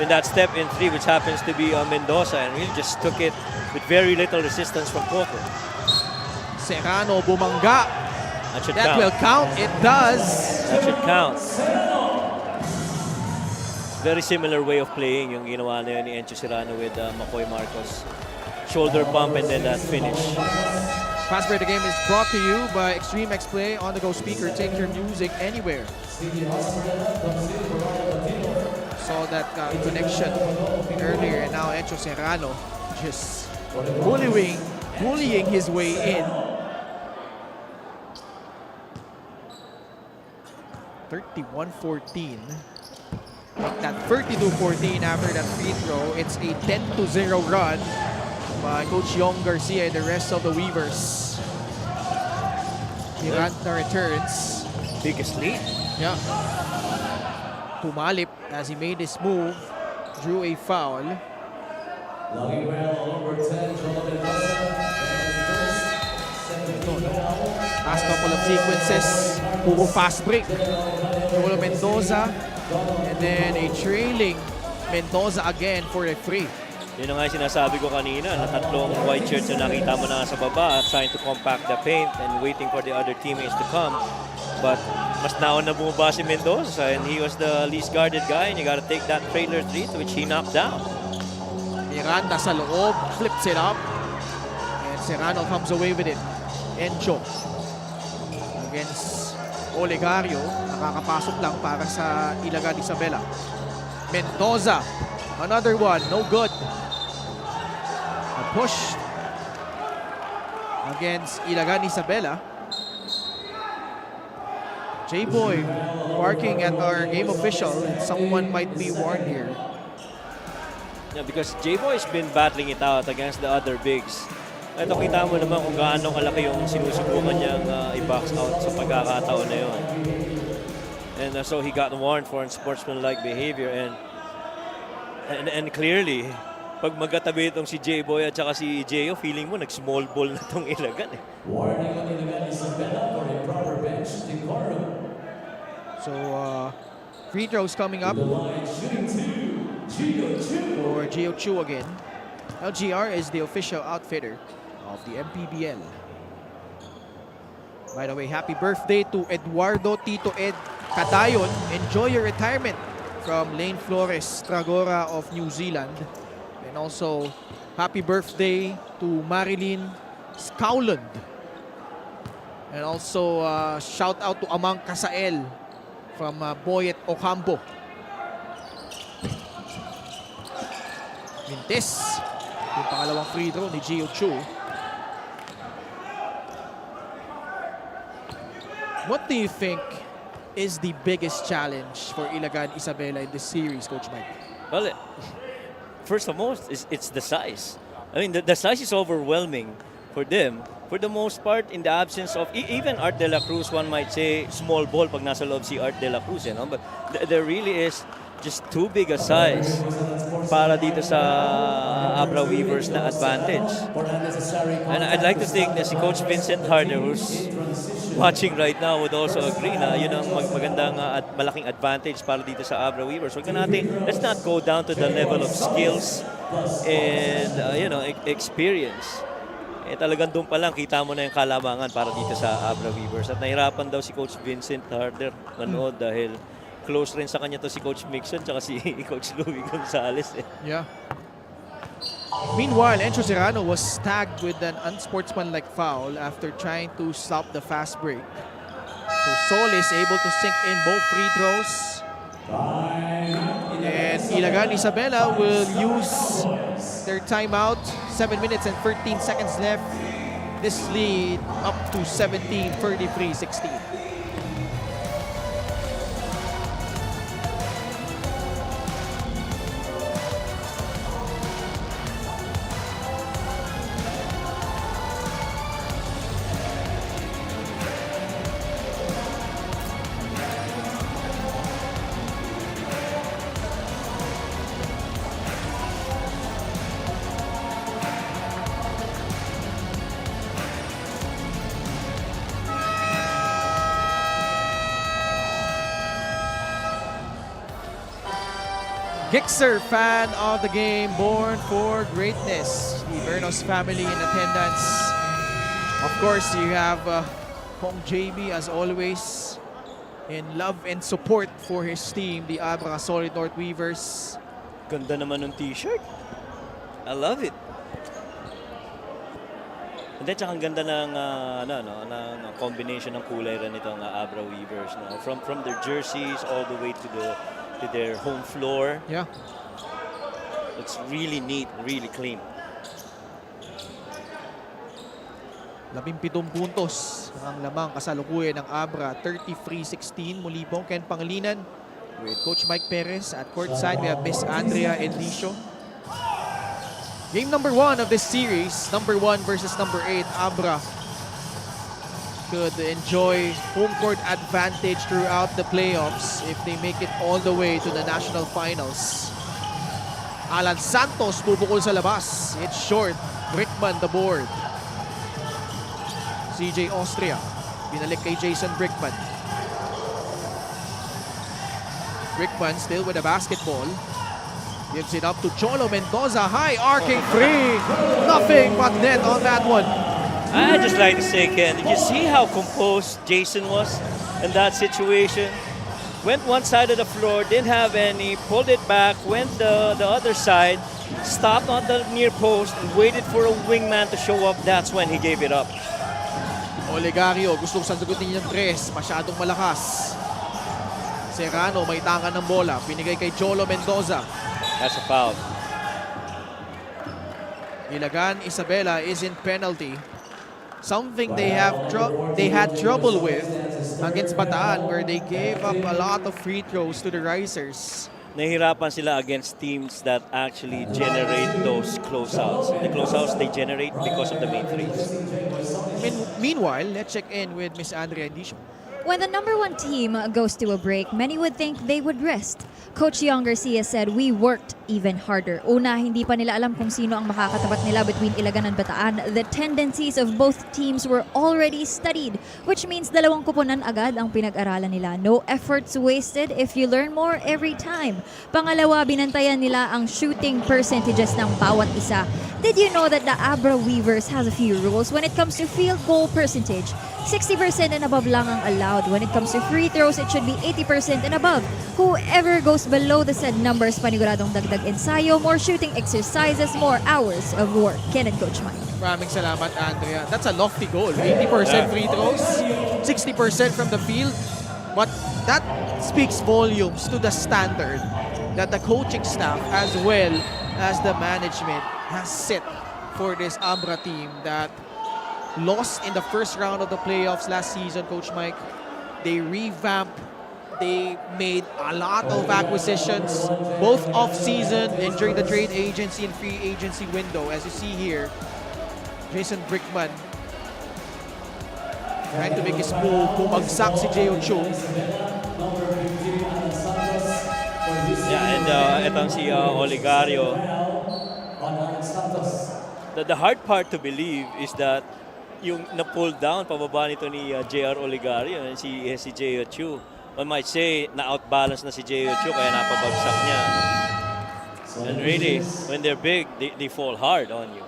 in that step in 3, which happens to be Mendoza, and really just took it with very little resistance from Coco. Serrano bumangga. That will count. It does. That should count. Very similar way of playing yung ginawa na yun ni Encho Serrano with Makoy Marcos. Shoulder bump and then that finish. Fast Break the Game is brought to you by Extreme X Play on-the-go speaker. Take your music anywhere. Saw that connection earlier, and now Encho Serrano just bullying his way in. 31-14. make that 32-14 after that free throw. It's a 10-0 run by Coach Yong Garcia and the rest of the Weavers. Miranda returns. Biggest lead. Yeah. Tumalip as he made his move, drew a foul. Last couple of sequences, puro fast break. Puro Mendoza, and then a trailing Mendoza again for a free. Yun ang nga sinasabi ko kanina, na tatlong white shirts na nakita mo na sa baba, trying to compact the paint and waiting for the other teammates to come. But mas naon na bumaba si Mendoza, and he was the least guarded guy, and you gotta take that trailer three, which he knocked down. Miranda sa loob, flips it up, and Serrano comes away with it. Encho against Olegario, nakakapasok lang para sa Ilagan Isabela. Mendoza, another one, no good. A push against Ilagan Isabela. J-Boy barking at our game official. Someone might be warned here. Yeah, because J-Boy's been battling it out against the other bigs. Ito, kita mo naman kung gaano kalaki yung sinusubukan niyang i-box out sa pagkakataon na yun. And so he got warned for unsportsmanlike behavior, and clearly, pag magkatabi itong si J-Boy at saka si J.O., feeling mo nag-small ball na itong Ilagan eh. Warning on Ilagan Isabela for a proper bench decorum. So, free throws coming up The line shooting two, Gio for Gio Chu again. LGR is the official outfitter of the MPBL. By the way, happy birthday to Eduardo Tito Ed Cadayon. Enjoy your retirement from Lane Flores Tragora of New Zealand. And also, happy birthday to Marilyn Scowland. And also, shout out to Amang Kasael from Boyet Ocampo. Mintes, yung pangalawang free throw ni Gio Chu. What do you think is the biggest challenge for Ilagan Isabela in this series, Coach Mike? Well, first and most, it's the size. I mean, the size is overwhelming for them. For the most part, in the absence of even Art De La Cruz, one might say small ball pag nasa loob si Art De La Cruz, you know? But there really is just too big a size para dito sa Abra Weavers na advantage. And I'd like to think that si Coach Vincent Harder, who's watching right now, would also agree na yun ang magandang at malaking advantage para dito sa Abra Weavers. Let's not go down to the level of skills and experience. Talagang doon pa lang kita mo na yung kalamangan para dito sa Abra Weavers. At nahirapan daw si Coach Vincent Harder manood dahil close rin sa kanya to si Coach Mixon tsaka si Coach Louie Gonzalez. Yeah. Meanwhile, Encho Serrano was tagged with an unsportsmanlike foul after trying to stop the fast break. So Sol is able to sink in both free throws. And Ilagan Isabela will use their timeout. 7 minutes and 13 seconds left. This lead up to 17, 33-16. Gixer, fan of the game, born for greatness. The Bernos family in attendance. Of course, you have Kong JB as always in love and support for his team, the Abra Solid North Weavers. Ganda naman ng t-shirt. I love it. And then, tsaka ang ganda ng combination ng kulay rin itong Abra Weavers. No? From their jerseys all the way to their home floor. Yeah. It's really neat, really clean. 17 puntos ang lamang kasalukuyan ng Abra. 33-16. Muli Ken Pangilinan With Coach Mike Perez at courtside, we have Miss Andrea Enlicio. Game number 1 of this series, number 1 versus number 8, Abra could enjoy home court advantage throughout the playoffs if they make it all the way to the national finals. Alan Santos bubukol sa labas. It's short. Brickman the board. CJ Austria. Binalik kay Jason Brickman. Brickman still with the basketball. Gives it up to Cholo Mendoza. High arcing free. Nothing but net on that one. I'd just like to say, Ken, did you see how composed Jason was in that situation? Went one side of the floor, didn't have any, pulled it back, went the other side, stopped on the near post, and waited for a wingman to show up. That's when he gave it up. Olegario, gustong sasagutin niya ng 3. Masyadong malakas. Serrano, may tangan ng bola. Pinigay kay Cholo Mendoza. That's a foul. Ilagan Isabela is in penalty. Something they had trouble with against Bataan, where they gave up a lot of free throws to the Risers. Nahihirapan sila against teams that actually generate those closeouts. The closeouts they generate because of the main threes. Meanwhile, let's check in with Miss Andrea Enlicio. When the number 1 team goes to a break, many would think they would rest. Coach Young Garcia said, "We worked even harder." Una, hindi pa nila alam kung sino ang makakatapat nila between Ilagan and Bataan. The tendencies of both teams were already studied, which means dalawang kuponan agad ang pinag-aralan nila. No efforts wasted if you learn more every time. Pangalawa, binantayan nila ang shooting percentages ng bawat isa. Did you know that the Abra Weavers has a few rules when it comes to field goal percentage? 60% and above lang ang allowed. When it comes to free throws, it should be 80% and above. Whoever goes below the said numbers, paniguradong dagdag ensayo, more shooting exercises, more hours of work. Ken and Coach Mike. Maraming salamat, Andrea. That's a lofty goal. 80% free throws, 60% from the field. But that speaks volumes to the standard that the coaching staff as well as the management has set for this Abra team that lost in the first round of the playoffs last season, Coach Mike. They revamped. They made a lot of acquisitions, both off-season and during the trade agency and free agency window. As you see here, Jason Brickman trying to make his move. Bumagsak si J.O. Chu. Yeah, and etong si Olegario. The hard part to believe is that yung na-pull down pababa nito ni JR Olegario, si J.O. Chu. One might say na outbalance na si J.O. Chu kaya napabagsak niya. And really, when they're big, they fall hard on you.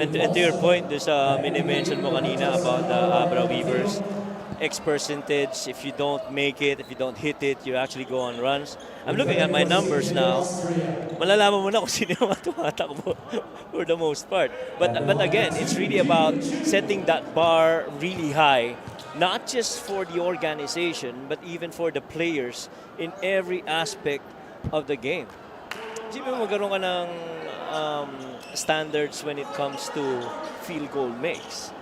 And to your point, there's mini-mention mo kanina about the Abra Weavers. X percentage, if you don't make it, if you don't hit it, you actually go on runs. I'm looking at my numbers now. Malalaman mo na kung sino yung tumatakbo for the most part. But again, it's really about setting that bar really high, not just for the organization, but even for the players in every aspect of the game. Isipin mo magkaroon ka ng standards when it comes to field goal makes.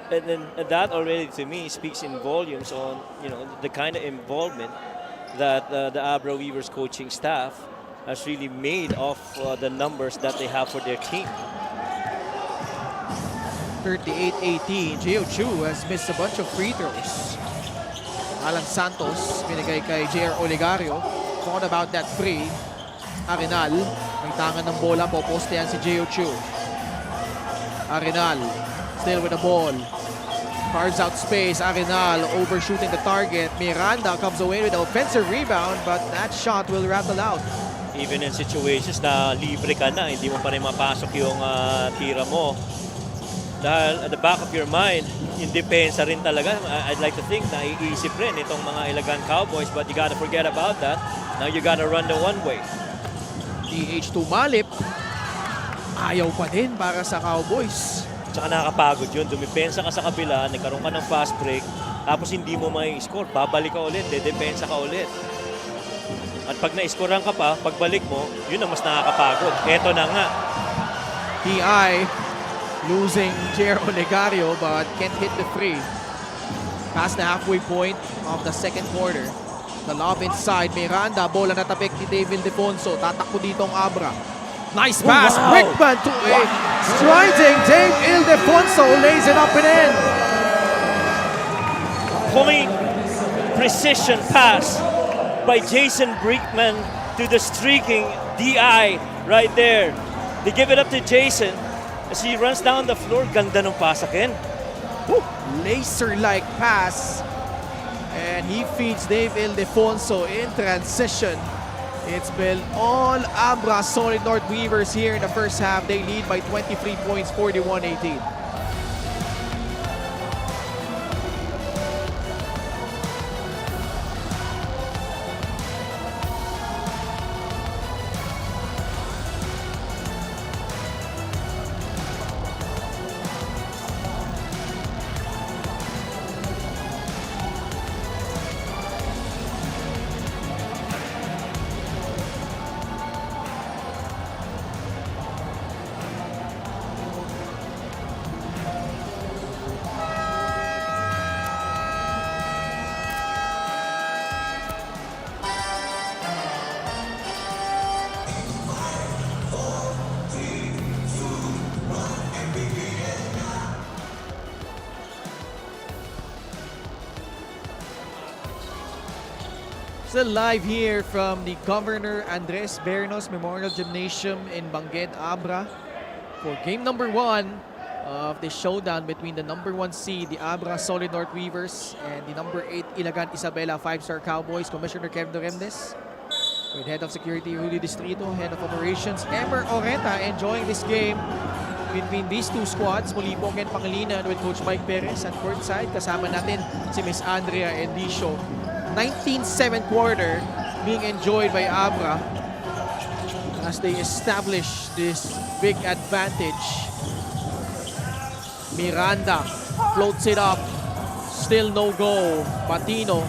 And then that already to me speaks in volumes on the kind of involvement that the Abra Weavers coaching staff has really made of the numbers that they have for their team. 38-18. J.O. Chu has missed a bunch of free throws. Alan Santos, binigay kay J.R. Olegario. Thought about that free. Arenal, may tangan ng bola. Popostehan si J.O. Chu. Arenal, still with the ball. Carves out space. Arenal overshooting the target. Miranda comes away with the offensive rebound, but that shot will rattle out. Even in situations na libre ka na, hindi mo pa rin mapasok yung tira mo. Dahil at the back of your mind, yung depensa rin talaga. I'd like to think na iisip rin itong mga Ilagan Cowboys, but you gotta forget about that. Now you gotta run the one way. TH Tumalip, ayaw pa din para sa Cowboys. Tsaka nakakapagod yun. Dumipensa ka sa kabila, nagkaroon ka ng fast break, tapos hindi mo may score. Babalik ka ulit, dedepensa ka ulit. At pag na-scorean ka pa, pagbalik mo, yun ang mas nakakapagod. Eto na nga. TI losing Jer Olegario but can't hit the free. Past the halfway point of the second quarter. The lob inside, Miranda, bola natapik ni David Defonso. Tatakbo dito ang Abra. Nice pass, Brickman to a striding Dave Ildefonso, lays it up and in. Clean precision pass by Jason Brickman to the streaking DI right there. They give it up to Jason as he runs down the floor. Ganda ng pasakin. Laser-like pass. And he feeds Dave Ildefonso in transition. It's been all Abra Solid North Weavers here in the first half. They lead by 23 points, 41-18. Still live here from the Governor Andres Bernos Memorial Gymnasium in Bangued, Abra for game number 1 of the showdown between the number 1 seed, the Abra Solid North Weavers, and the number 8 Ilagan Isabela 5-star Cowboys. Commissioner Kevin Doremdes with Head of Security Rudy Distrito, Head of Operations Emer Oreta enjoying this game between these two squads. Muli po Ken Pangilinan with Coach Mike Perez at Courtside. Kasama natin si Miss Andrea Endicio. 19th quarter being enjoyed by Abra as they establish this big advantage. Miranda floats it up, still no goal. Patino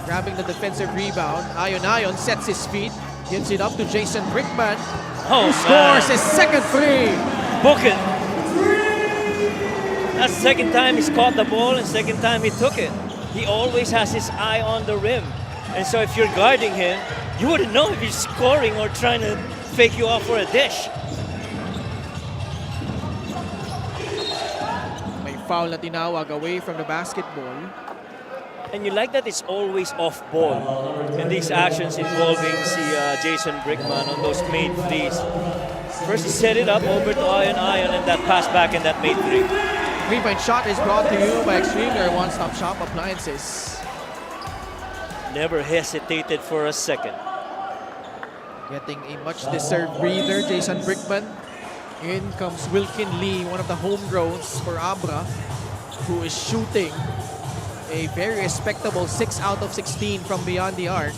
grabbing the defensive rebound. Ayon sets his feet, gives it up to Jason Brickman, who scores his second free. Book it. That's the second time he's caught the ball and second time he took it. He always has his eye on the rim. And so if you're guarding him, you wouldn't know if he's scoring or trying to fake you off for a dish. May foul na tinawag away from the basketball. And you like that it's always off ball in these actions involving Jason Brickman on those made threes. First he set it up over to Ayon and that pass back and that made three. Three-point shot is brought to you by Extreme One-Stop Shop Appliances. Never hesitated for a second. Getting a much-deserved breather, Jason Brickman. In comes Wilkin Lee, one of the homegrowns for Abra, who is shooting a very respectable 6 out of 16 from beyond the arc.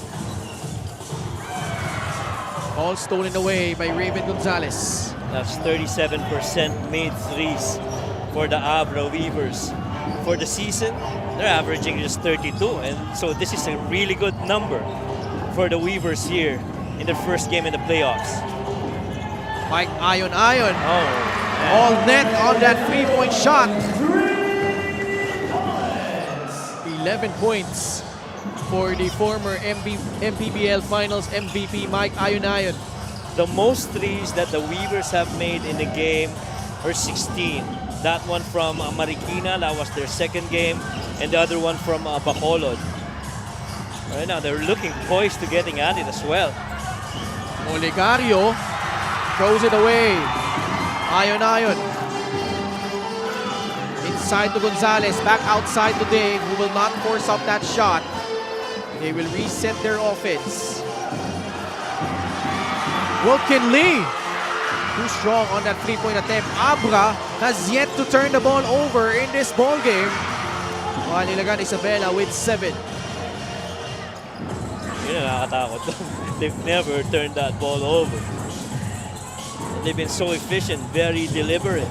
All stolen away by Raven Gonzalez. That's 37% made threes for the Abra Weavers. For the season, they're averaging just 32, and so this is a really good number for the Weavers here in the first game in the playoffs. Mike Ayon. All net on that three-point shot. 11 points for the former MPBL Finals MVP Mike Ayon. The most threes that the Weavers have made in the game are 16. That one from Marikina, that was their second game, and the other one from Bacolod. Right now, they're looking poised to getting at it as well. Olegario throws it away. Ayon. Inside to Gonzalez, back outside to Dave, who will not force up that shot. They will reset their offense. Wilkin Lee, too strong on that three-point attempt. Abra has yet to turn the ball over in this ball game. While Ilagan Isabela with 7. Yun ang nakakatakot. They've never turned that ball over. They've been so efficient, very deliberate.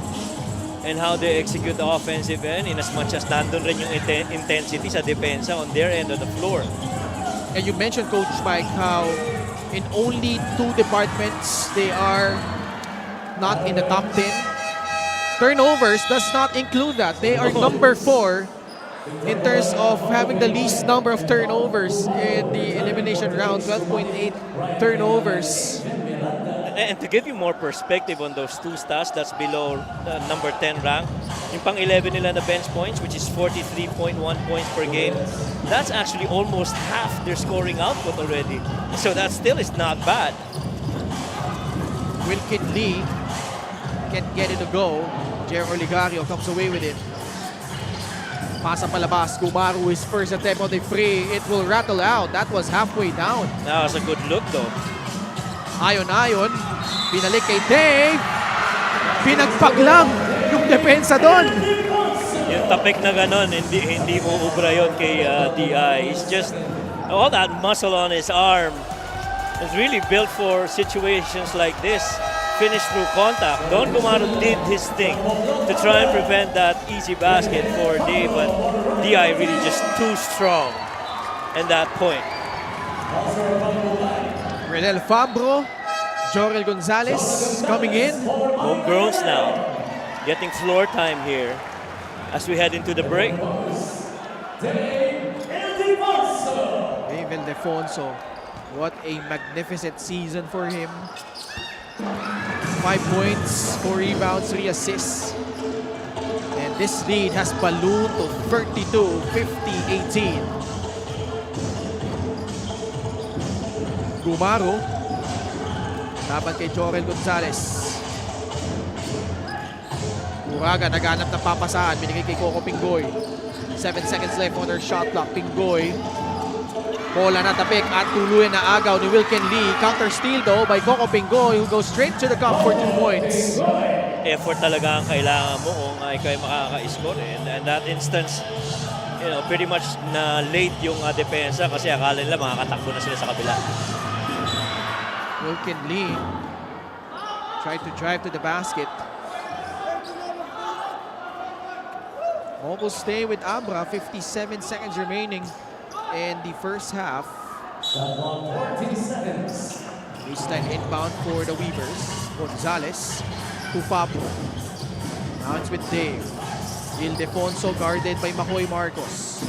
And how they execute the offensive end, in as much as nandun rin yung intensity sa depensa on their end of the floor. And you mentioned, Coach Mike, how in only 2 departments they are not in the top 10. Turnovers does not include that. They are number 4 in terms of having the least number of turnovers in the elimination round, 12.8 turnovers. And to give you more perspective on those two stats, that's below number 10 rank. Yung pang 11 nila na bench points, which is 43.1 points per game, that's actually almost half their scoring output already. So that still is not bad. Wilkin Lee can't get it to go. Jer Oligario comes away with it. Pasa palabas. Gumaru, his first attempt on the free. It will rattle out. That was halfway down. That was a good look though. Ayon. Binalik kay Dave. Pinagpag lang yung depensa doon. Yung tapik na ganon, hindi mo ubra yun kay DI. It's just all that muscle on his arm is really built for situations like this. Finish through contact. Don Gumaru did his thing to try and prevent that easy basket for Dave, but DI really just too strong at that point. Renel Fabro, Jorel Gonzalez coming in. Homegrowns now, getting floor time here as we head into the break. Dave Ildefonso, what a magnificent season for him. 5 points, 4 rebounds, 3 assists. And this lead has ballooned to 32, 50, 18. Gumaru, laban kay Jorel Gonzalez. Uraga, naghanap ng papasahan, binigay kay Coco Pinggoy. 7 seconds left on her shot clock. Pinggoy, bola na tapik at tuluyan na agaw ni Wilkin Lee. Counter steal though by Coco Pinggoy, who goes straight to the cup for 2 points. Effort talaga ang kailangan mo kung ikaw ay makaka-score. And that instance, you know, pretty much na late yung depensa kasi akala nila makakatakbo na sila sa kabila. Wilkin Lee tried to drive to the basket. Almost stay with Abra, 57 seconds remaining in the first half. Baseline inbound for the Weavers. Gonzalez to Fabro. Now it's with Dave. Ildefonso guarded by Makoy Marcos.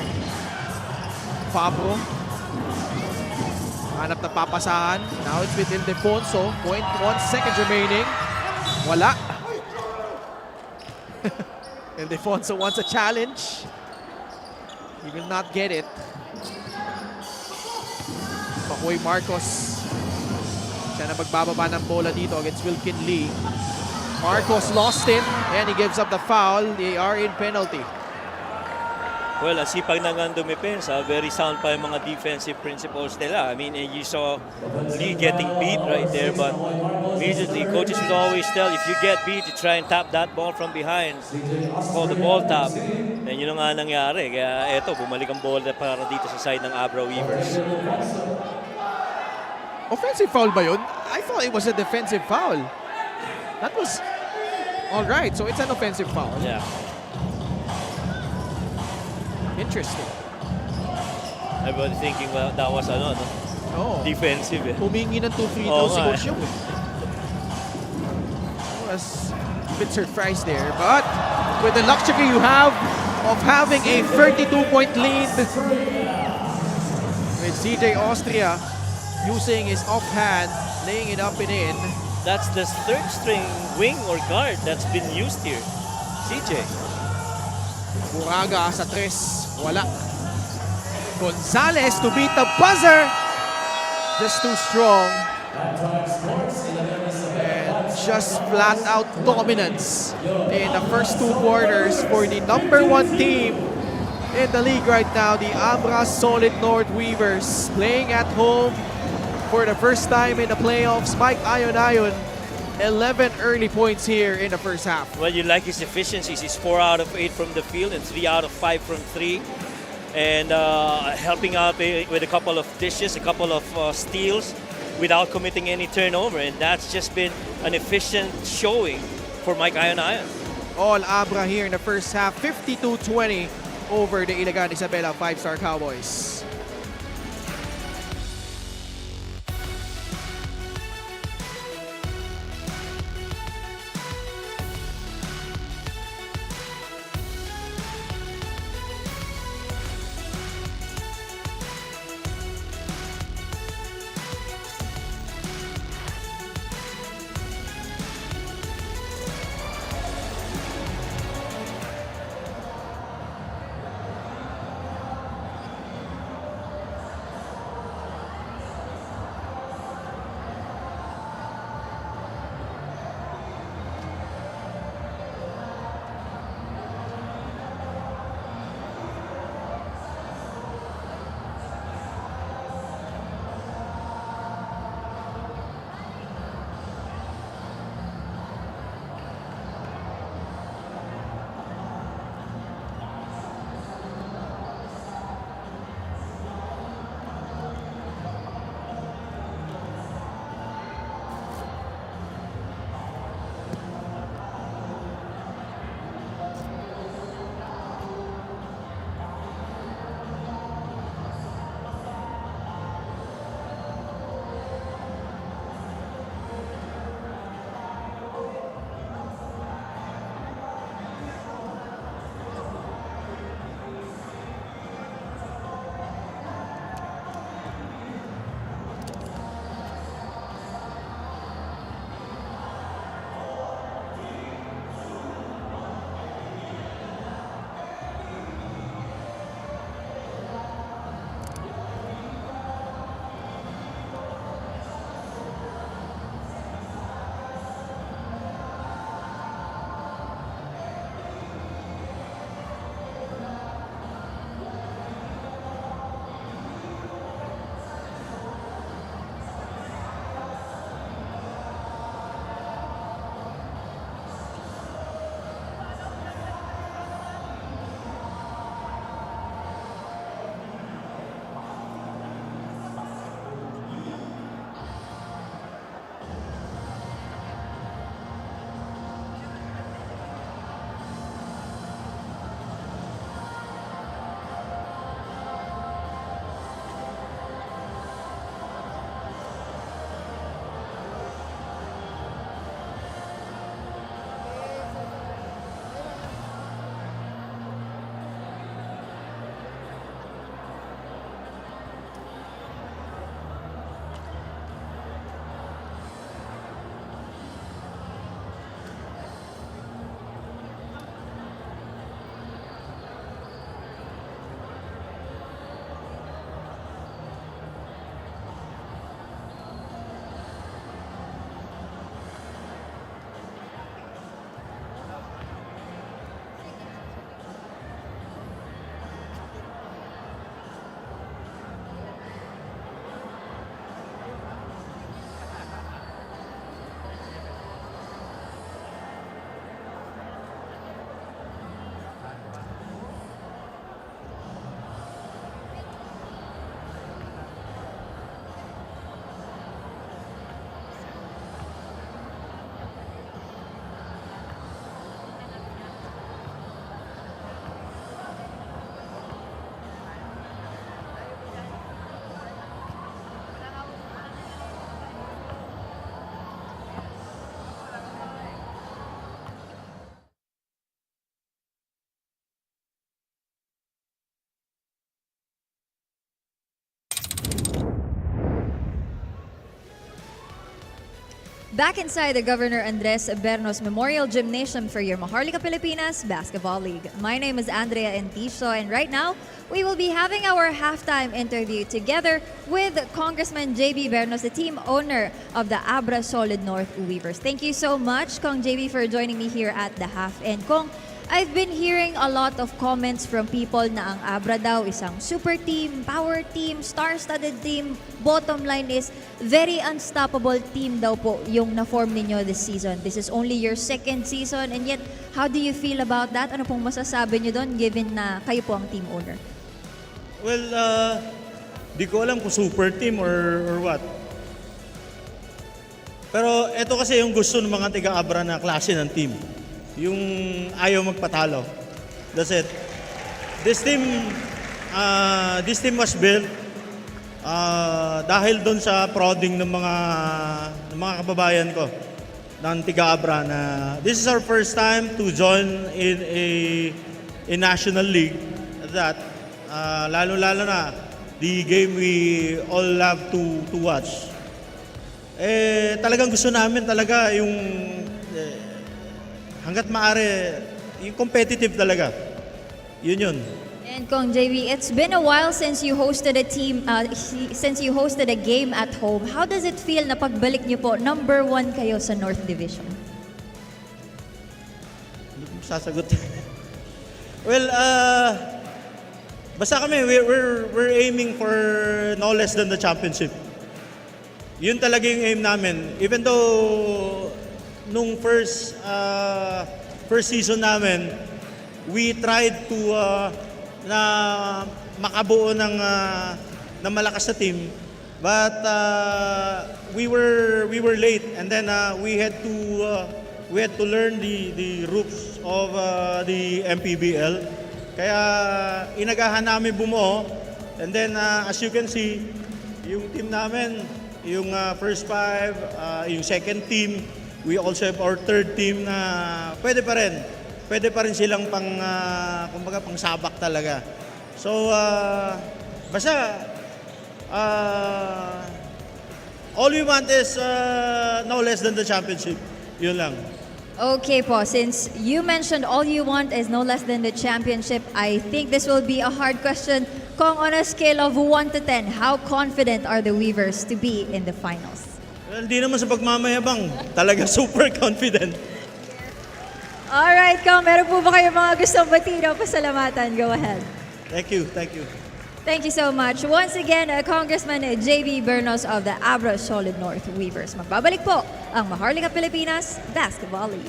Fabro. Hanap na papasahan. Now it's with Ildefonso. 0.1 seconds remaining. Wala. Ildefonso wants a challenge. He will not get it. Makoy Marcos. Siya na magbababa ng bola dito against Wilkin Lee. Marcos lost it and he gives up the foul. They are in penalty. Well, asipag na nga dumipensa, very sound pa yung mga defensive principles nila. I mean, you saw Lee getting beat right there, but immediately coaches would always tell, if you get beat, you try and tap that ball from behind. Call the ball tap. And yun nga nangyari. Kaya eto, bumalik ang bola para dito sa side ng Abra Weavers. Offensive foul ba yun? I thought it was a defensive foul. That was all right. So it's an offensive foul. Yeah. Interesting. Everybody thinking, well, that was ano, no? No. Defensive eh. Humingi ng 2 free Oo throws si nga Coach Yung. Was a bit surprised there. But with the luxury you have of having a 32-point lead with CJ Austria using his offhand, laying it up and in. That's the third string wing or guard that's been used here. CJ. Buraga sa 3. Wala. Gonzalez to beat the buzzer. Just too strong. And just flat out dominance in the first 2 quarters for the number 1 team in the league right now, the Abra Solid North Weavers, playing at home for the first time in the playoffs. Mike Ayon, 11 early points here in the first half. Well, you like his efficiencies. He's 4 out of 8 from the field and 3 out of 5 from 3. And helping out with a couple of dishes, a couple of steals without committing any turnover. And that's just been an efficient showing for Mike Ayon. All Abra here in the first half, 52-20 over the Iligan Isabela 5-star Cowboys. back inside the Governor Andres Bernos Memorial Gymnasium for your Maharlika Pilipinas Basketball League. My name is Andrea Enticio, and right now, we will be having our halftime interview together with Congressman JB Bernos, the team owner of the Abra Solid North Weavers. Thank you so much, Kong JB, for joining me here at the half. And Kong, I've been hearing a lot of comments from people na ang Abra daw isang super team, power team, star-studded team. Bottom line is, very unstoppable team daw po yung na-form ninyo this season. This is only your second season, and yet, how do you feel about that? Ano pong masasabi nyo doon given na kayo po ang team owner? Well, di ko alam kung super team or what. Pero ito kasi yung gusto ng mga tiga-Abra na klase ng team. Yung ayaw magpatalo. That's it. This team was built dahil doon sa prodding ng mga kababayan ko ng tiga-Abra na this is our first time to join in a national league. That lalo-lalo na the game we all love to watch. Talagang gusto namin talaga yung hanggat maaari, yung competitive talaga. Yun. And Kong JB, it's been a while since you hosted a game at home. How does it feel na pagbalik niyo po, number 1 kayo sa North Division? Hindi ko sasagot. Well, basta kami, we're aiming for no less than the championship. Yun talaga yung aim namin. Even though nung first season namin, we tried to na makabuo ng malakas na team, but we were late, and then we had to learn the ropes of the MPBL. Kaya inagahan namin bumuo, and then as you can see, yung team namin, yung first 5, yung second team, we also have our third team na pwede pa rin silang kumbaga pang sabak talaga. So, basta, all we want is no less than the championship. Yun lang. Okay po, since you mentioned all you want is no less than the championship, I think this will be a hard question. Kong, on a scale of 1 to 10, how confident are the Weavers to be in the finals? Well, hindi naman sa pagmamayabang. Talaga super confident. Alright, Kong, meron po ba kayo mga gustong batida o pasalamatan? Go ahead. Thank you. Thank you so much. Once again, Congressman JB Bernos of the Abra Solid North Weavers. Magbabalik po ang Maharlika Pilipinas Basketball League.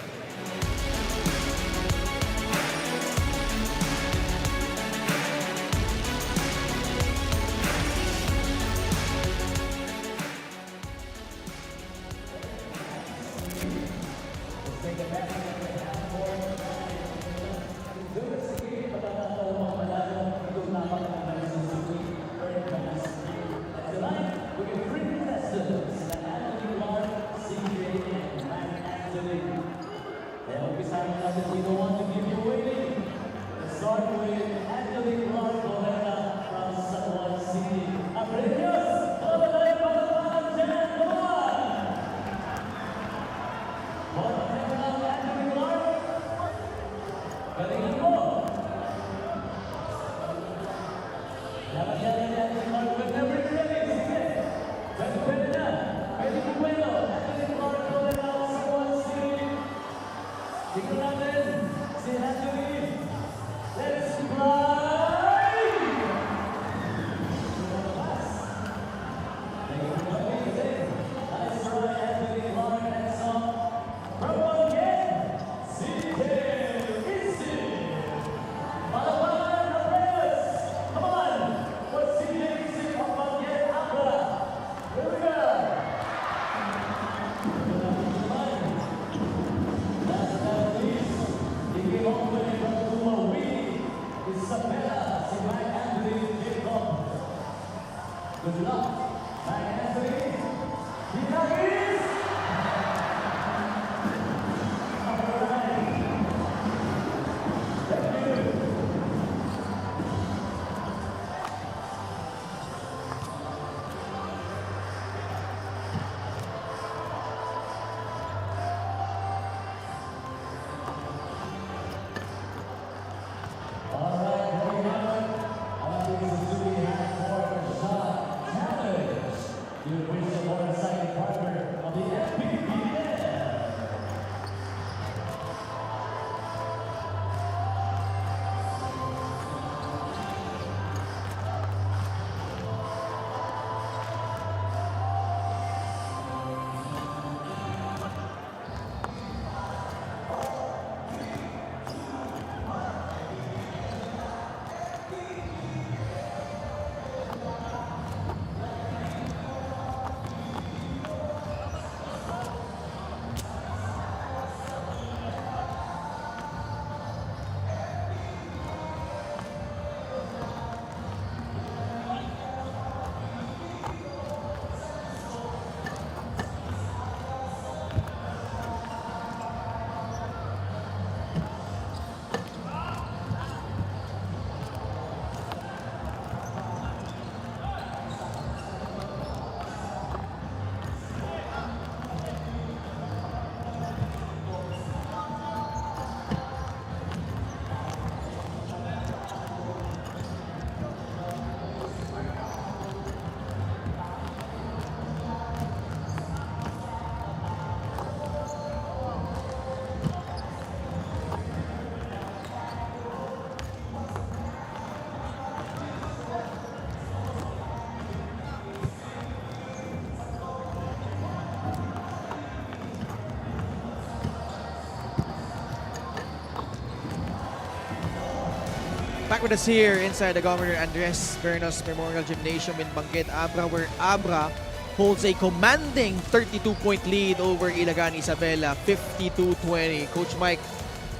Back with us here inside the Governor Andres Bernos Memorial Gymnasium in Benguet, Abra, where Abra holds a commanding 32-point lead over Ilagan Isabela, 52-20. Coach Mike,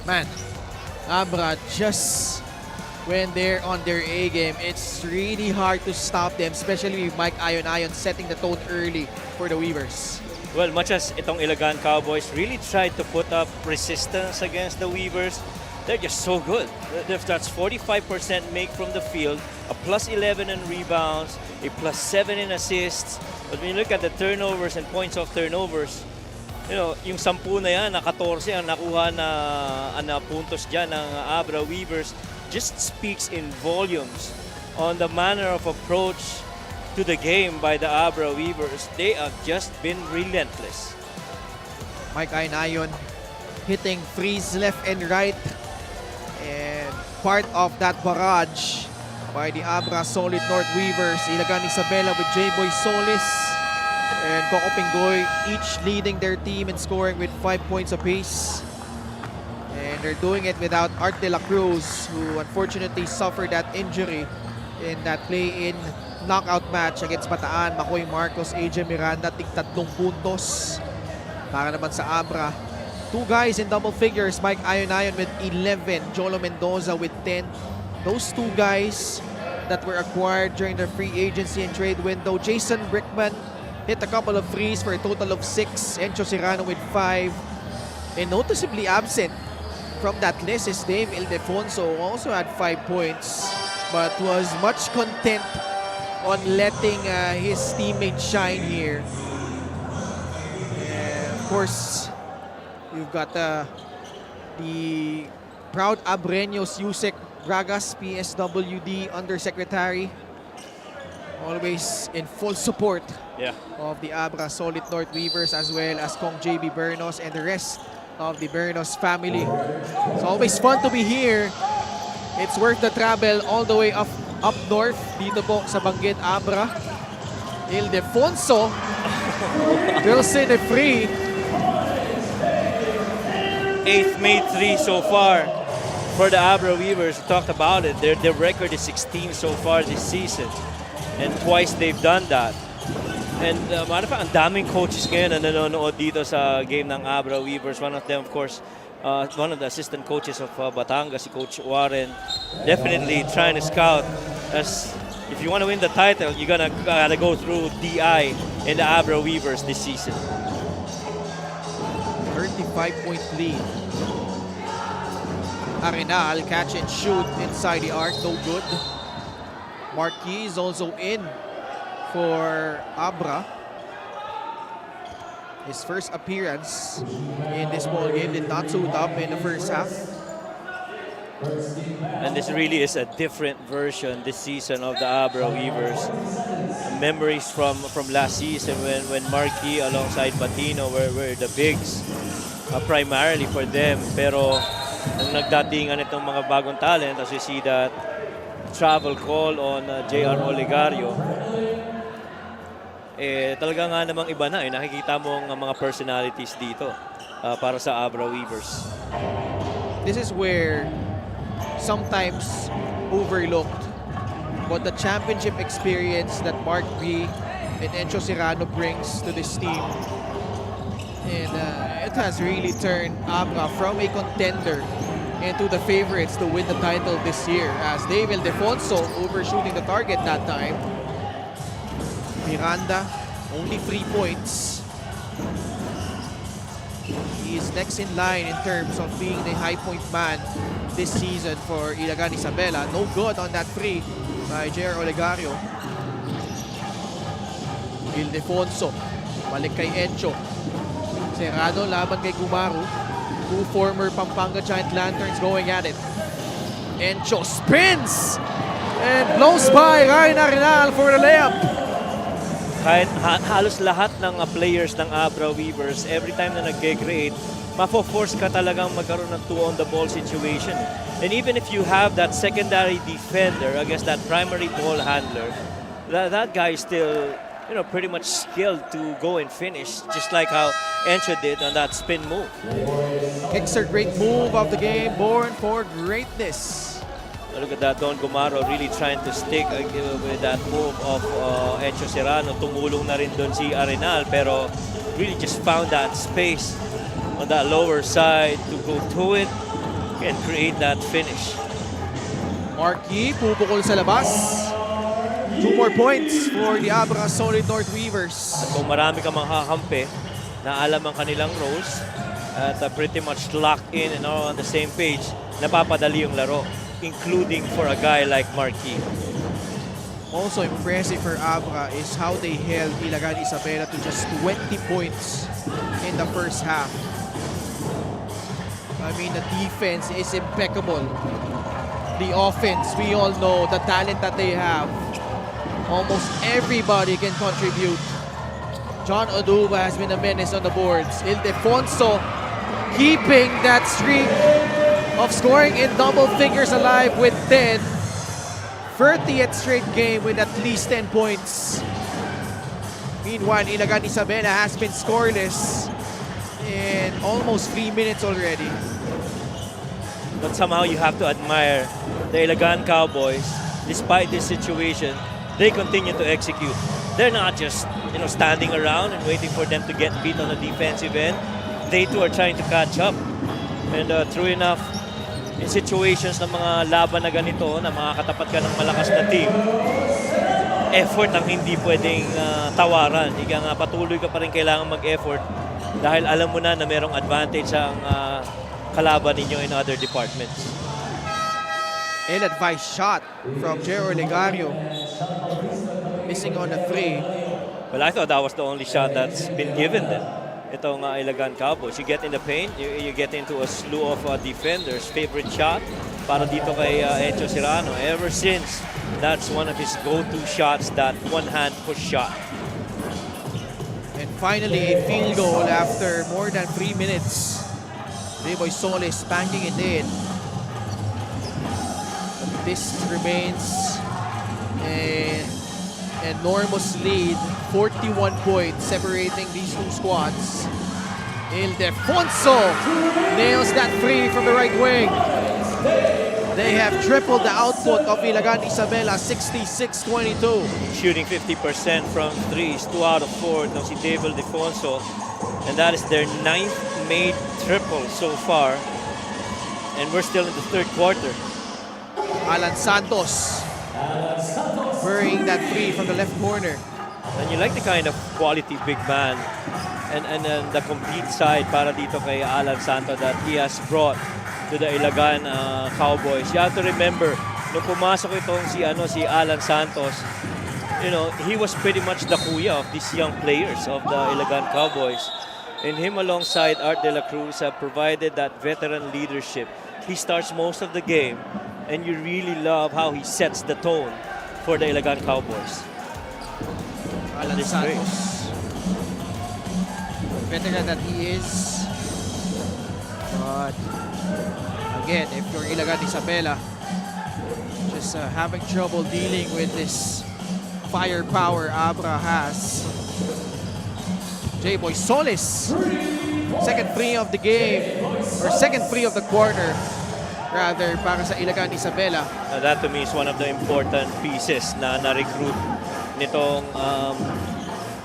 man, Abra just when they're on their A game, it's really hard to stop them, especially with Mike Ayon setting the tone early for the Weavers. Well, much as itong Ilagan Cowboys really tried to put up resistance against the Weavers, they're just so good. That's 45% make from the field, a plus 11 in rebounds, a plus 7 in assists. But when you look at the turnovers and points of turnovers, you know, yung 10 na yan, na 14 ang nakuha na puntos dyan ng Abra Weavers just speaks in volumes on the manner of approach to the game by the Abra Weavers. They have just been relentless. Mike Ayon hitting threes left and right. And part of that barrage by the Abra Solid North Weavers, Ilagan Isabela with J-Boy Solis and Coco Pingoy, each leading their team in scoring with 5 points apiece. And they're doing it without Art De La Cruz, who unfortunately suffered that injury in that play-in knockout match against Bataan. Makoy Marcos, AJ Miranda, tig-3 puntos para naman sa Abra. 2 guys in double figures, Mike Ayon with 11, Jolo Mendoza with 10. Those 2 guys that were acquired during the free agency and trade window. Jason Brickman hit a couple of threes for a total of 6. Encho Serrano with 5. And noticeably absent from that list is Dave Ildefonso, who also had 5 points, but was much content on letting his teammates shine here. And of course, you've got the proud Abreños Yusek Bragas, PSWD Undersecretary, always in full support of the Abra Solid North Weavers, as well as Kong JB Bernos and the rest of the Bernos family. It's always fun to be here. It's worth the travel all the way up north dito po sa Benguet, Abra. Ildefonso drills in a free. 8th made 3 so far for the Abra Weavers. We talked about it. Their record is 16 so far this season. And twice they've done that. And matter of fact, ang daming coaches ngayon na nanonood dito sa game ng Abra Weavers. One of them, of course, one of the assistant coaches of Batangas, si Coach Warren, definitely trying to scout. As if you want to win the title, you're gotta go through DI in the Abra Weavers this season. 35-point lead. Arenal, catch and shoot inside the arc, no good. Marquis is also in for Abra. His first appearance in this ball game, did not suit up in the first half. And this really is a different version this season of the Abra Weavers. Memories from last season when Marquis alongside Patino were the bigs primarily for them. Pero nung nagdatingan itong mga bagong talent, as you see that travel call on JR Olegario, talaga nga namang iba na. Nakikita mo ang mga personalities dito para sa Abra Weavers. This is where sometimes overlooked, but the championship experience that Mark B and Encho Serrano brings to this team. And it has really turned Abra from a contender into the favorites to win the title this year, as Dave Ildefonso overshooting the target that time. Miranda, only 3 points. He is next in line in terms of being the high point man this season for Ilagan Isabela. No good on that free by J.R. Olegario. Ildefonso, balik kay Encho. Serrano laban kay Gumaru. 2 former Pampanga Giant Lanterns going at it. Encho spins and blows by Ryan Arenal for the layup. Kahit halos lahat ng players ng Abra Weavers, every time na nag-create, mafo-force ka talagang magkaroon ng 2 on the ball situation. And even if you have that secondary defender against that primary ball handler, that guy is still, you know, pretty much skilled to go and finish, just like how Encho did on that spin move. Kicks are great move of the game, born for greatness. Look at that, Don Gumaro really trying to stick with that move of Encho Serrano. Tumulong na rin doon si Arenal, pero really just found that space on that lower side to go to it and create that finish. Marky, pupukol sa labas. 2 more points for the Abra Solid North Weavers. At kung marami ka makakampi na alam ang kanilang roles at pretty much locked in and all on the same page, napapadali yung laro, including for a guy like Marky. Also impressive for Abra is how they held Ilagan Isabela to just 20 points in the first half. I mean, the defense is impeccable. The offense, we all know the talent that they have. Almost everybody can contribute. John Oduba has been a menace on the boards. Ildefonso keeping that streak of scoring in double figures alive with 10. 30th straight game with at least 10 points. Meanwhile, Ilagan Isabela has been scoreless in almost 3 minutes already. But somehow you have to admire the Ilagan Cowboys. Despite this situation, they continue to execute. They're not just standing around and waiting for them to get beat on the defensive end. They too are trying to catch up. And true enough, in situations ng mga laban na ganito, na makakatapat ka ng malakas na team, effort ang hindi pwedeng tawaran. Ika nga, patuloy ka pa rin kailangan mag-effort dahil alam mo na merong advantage ang kalaban ninyo in other departments. Ill-advised shot from Jero Legario. Missing on the 3. Well, I thought that was the only shot that's been given them. Itong Ilagan Cowboys. You get in the paint, you get into a slew of defenders. Favorite shot para dito kay Encho Serrano. Ever since, that's one of his go-to shots, that one-hand push shot. And finally, a field goal after more than 3 minutes. J-Boy Solis banking it in. But this remains an enormous lead. 41 points separating these two squads. Ildefonso nails that free from the right wing. They have tripled the output of Ilagan Isabela, 66-22. Shooting 50% from threes, 2 out of 4 ng si David Ildefonso. And that is their 9th made triple so far. And we're still in the 3rd quarter. Alan Santos burying that free from the left corner. And you like the kind of quality big man and the complete side para dito kay Alan Santos that he has brought to the Ilagan Cowboys. You have to remember, nung pumasok itong si Alan Santos, he was pretty much the kuya of these young players of the Ilagan Cowboys. And him alongside Art De La Cruz have provided that veteran leadership. He starts most of the game, and you really love how he sets the tone for the Ilagan Cowboys. Alan Santos, veteran that he is. But again, if you're Ilagan Isabela, just having trouble dealing with this firepower Abra has. J-Boy Solis, second free of the game, or second free of the quarter, rather, para sa Ilagan Isabela. That to me is one of the important pieces na na-recruit nitong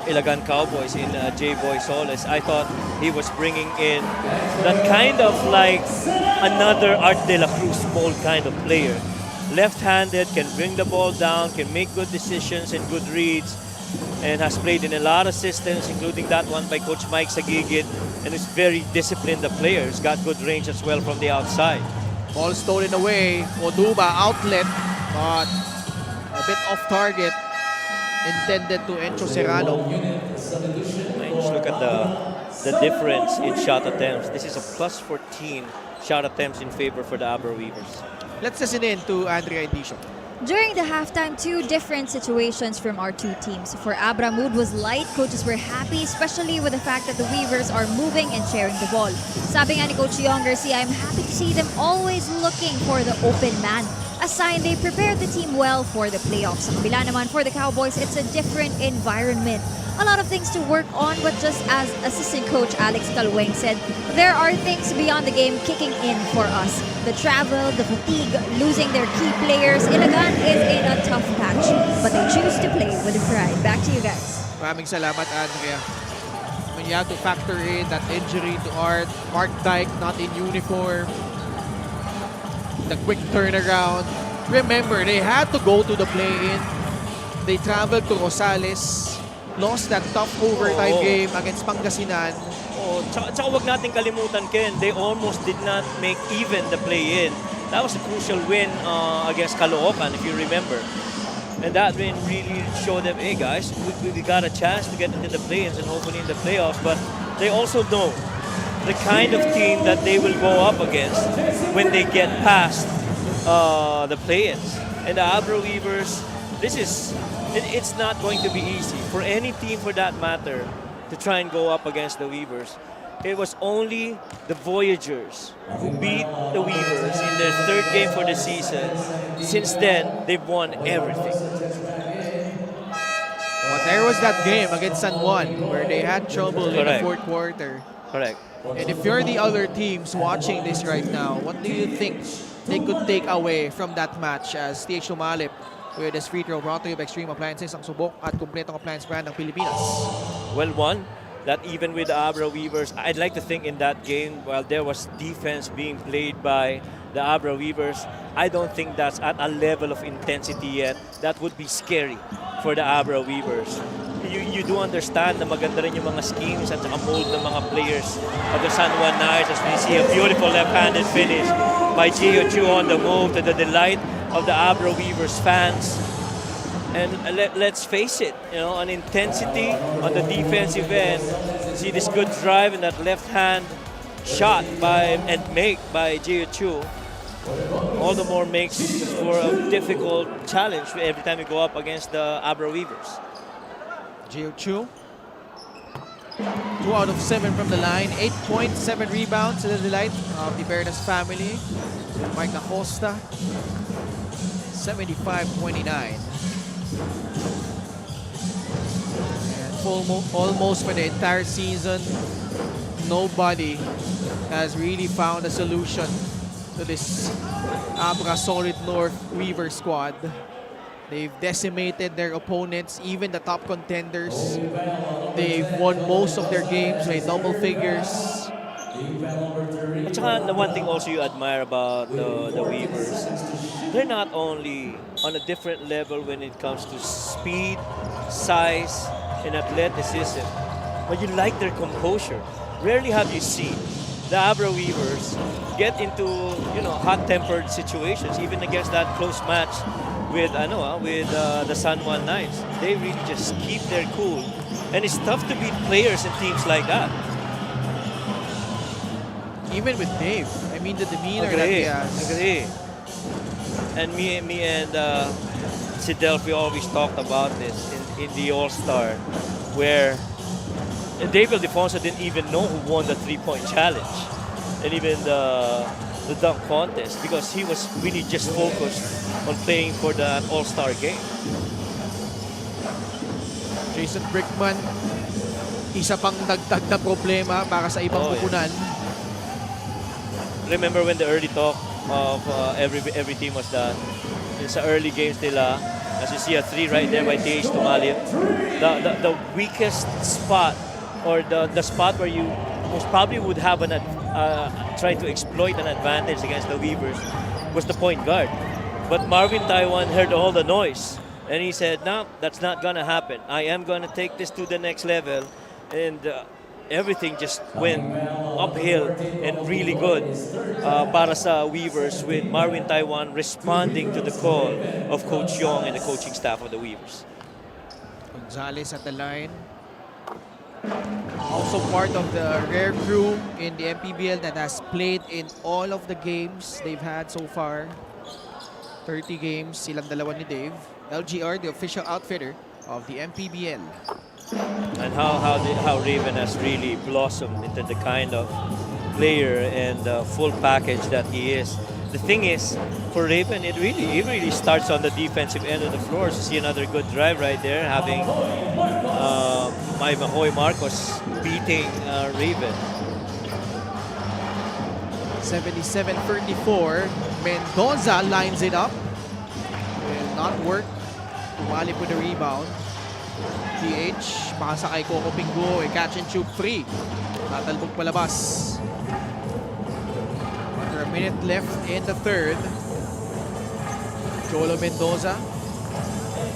Ilagan Cowboys in J-Boy Solis. I thought he was bringing in that kind of like another Art De La Cruz mold kind of player. Left-handed, can bring the ball down, can make good decisions and good reads, and has played in a lot of systems, including that one by Coach Mike Sagigit, and is very disciplined the player. He's got good range as well from the outside. Ball stolen away. Oduba outlet, but a bit off target. Intended to Encho Serrano. Just look at the difference in shot attempts. This is a plus 14 shot attempts in favor for the Abra Weavers. Let's listen in to Andrea Indisio. During the halftime, 2 different situations from our 2 teams. For Abra, mood was light. Coaches were happy, especially with the fact that the Weavers are moving and sharing the ball. Sabi nga ni Coach Young Garcia, I'm happy to see them always looking for the open man. a sign they prepared the team well for the playoffs. Sa kabila naman, for the Cowboys, it's a different environment. A lot of things to work on, but just as assistant coach Alex Calweng said, there are things beyond the game kicking in for us. The travel, the fatigue, losing their key players. Ilagan is in a tough patch, but they choose to play with pride. Back to you guys. Maraming salamat, Andrea. When you have to factor in that injury to Mark Dyke not in uniform, the quick turnaround. Remember, they had to go to the play-in. They traveled to Rosales, lost that tough overtime game against Pangasinan. Oh, tsaka wag natin kalimutan, Ken, they almost did not make even the play-in. That was a crucial win against Caloocan, if you remember. And that win really showed them, hey guys, we got a chance to get into the play-ins and hopefully in the playoffs. But they also know the kind of team that they will go up against when they get past the play-ins. And the Abra Weavers, it's not going to be easy for any team for that matter to try and go up against the Weavers. It was only the Voyagers who beat the Weavers in their third game for the season. Since then, they've won everything. But there was that game against San Juan where they had trouble in the fourth quarter. Correct. And if you're the other teams watching this right now, what do you think they could take away from that match as TH Tumalip with his free throw brought to you by Extreme Appliances, ang subok at kumpletong appliance brand ng Pilipinas? Well, one, that even with the Abra Weavers, I'd like to think in that game, while there was defense being played by the Abra Weavers, I don't think that's at a level of intensity yet that would be scary for the Abra Weavers. You do understand na maganda rin yung mga schemes at saka mold ng mga players of the San Juan Knights, as we see a beautiful left-handed finish by Gio Chu on the move to the delight of the Abra Weavers fans. And let's face it, an intensity on the defensive end. See this good drive and that left hand shot and make by Gio Chu. All the more makes for a difficult challenge every time you go up against the Abra Weavers. Gio Chu, 2 out of 7 from the line, 8 points, 7 rebounds to the delight of the Bernos family. Mike Acosta, 75-29. Almost for the entire season, nobody has really found a solution to this Abra Solid North Weaver squad. They've decimated their opponents, even the top contenders. They've won most of their games by double figures. At saka the one thing also you admire about the Weavers, they're not only on a different level when it comes to speed, size, and athleticism, but you like their composure. Rarely have you seen the Abra Weavers get into hot-tempered situations, even against that close match with the San Juan Knights. They really just keep their cool, and it's tough to beat players and teams like that. Even with Dave, I mean the demeanor that he has. Agree. And me and Sidel, we always talked about this in the All-Star, where Dave Ildefonso didn't even know who won the three-point challenge and even the dunk contest, because he was really just focused on playing for the All-Star game. Jason Brickman, isa pang dagdag na problema para sa ibang kupunan. Remember when the early talk of every team was done? Sa early games nila, as you see a 3 right there by TH Tumalip, the weakest spot, or the spot where you most probably would have try to exploit an advantage against the Weavers, was the point guard. But Marvin Taiwan heard all the noise, and he said, no, that's not gonna happen. I am gonna take this to the next level. And everything just went uphill and really good para sa Weavers, with Marvin Taiwan responding to the call of Coach Yong and the coaching staff of the Weavers. Gonzalez at the line. Also part of the rare crew in the MPBL that has played in all of the games they've had so far. 30 games, silang dalawa ni Dave. LGR, the official outfitter of the MPBL. And how Raven has really blossomed into the kind of player and full package that he is. the thing is, for Raven, it really starts on the defensive end of the floor. So see another good drive right there, having Mahoy Marcos beating Raven. 77-34. Mendoza lines it up. Will not work. Tumalip with the rebound. TH, pasa kay Coco Pingo. Catch and shoot free. Tatalbog palabas. Under a minute left in the third. Cholo Mendoza.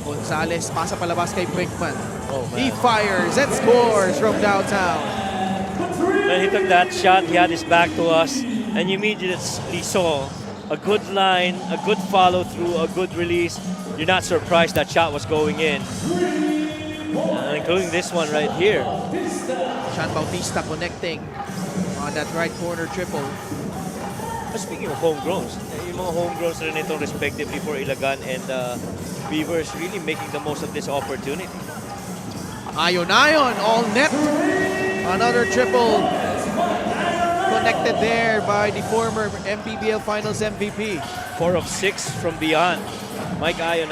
Gonzalez, pasa palabas kay Brickman. He fires and scores from downtown. When he took that shot, he had his back to us, and you immediately saw a good line, a good follow through, a good release. You're not surprised that shot was going in. Including this one right here. Sean Bautista connecting on that right corner triple. Speaking of homegrowns, yung mga homegrowns rin ito respectively for Ilagan and Beavers really making the most of this opportunity. Ayon, all net. Another triple connected there by the former MPBL Finals MVP. 4 of 6 from beyond. Mike Ayon.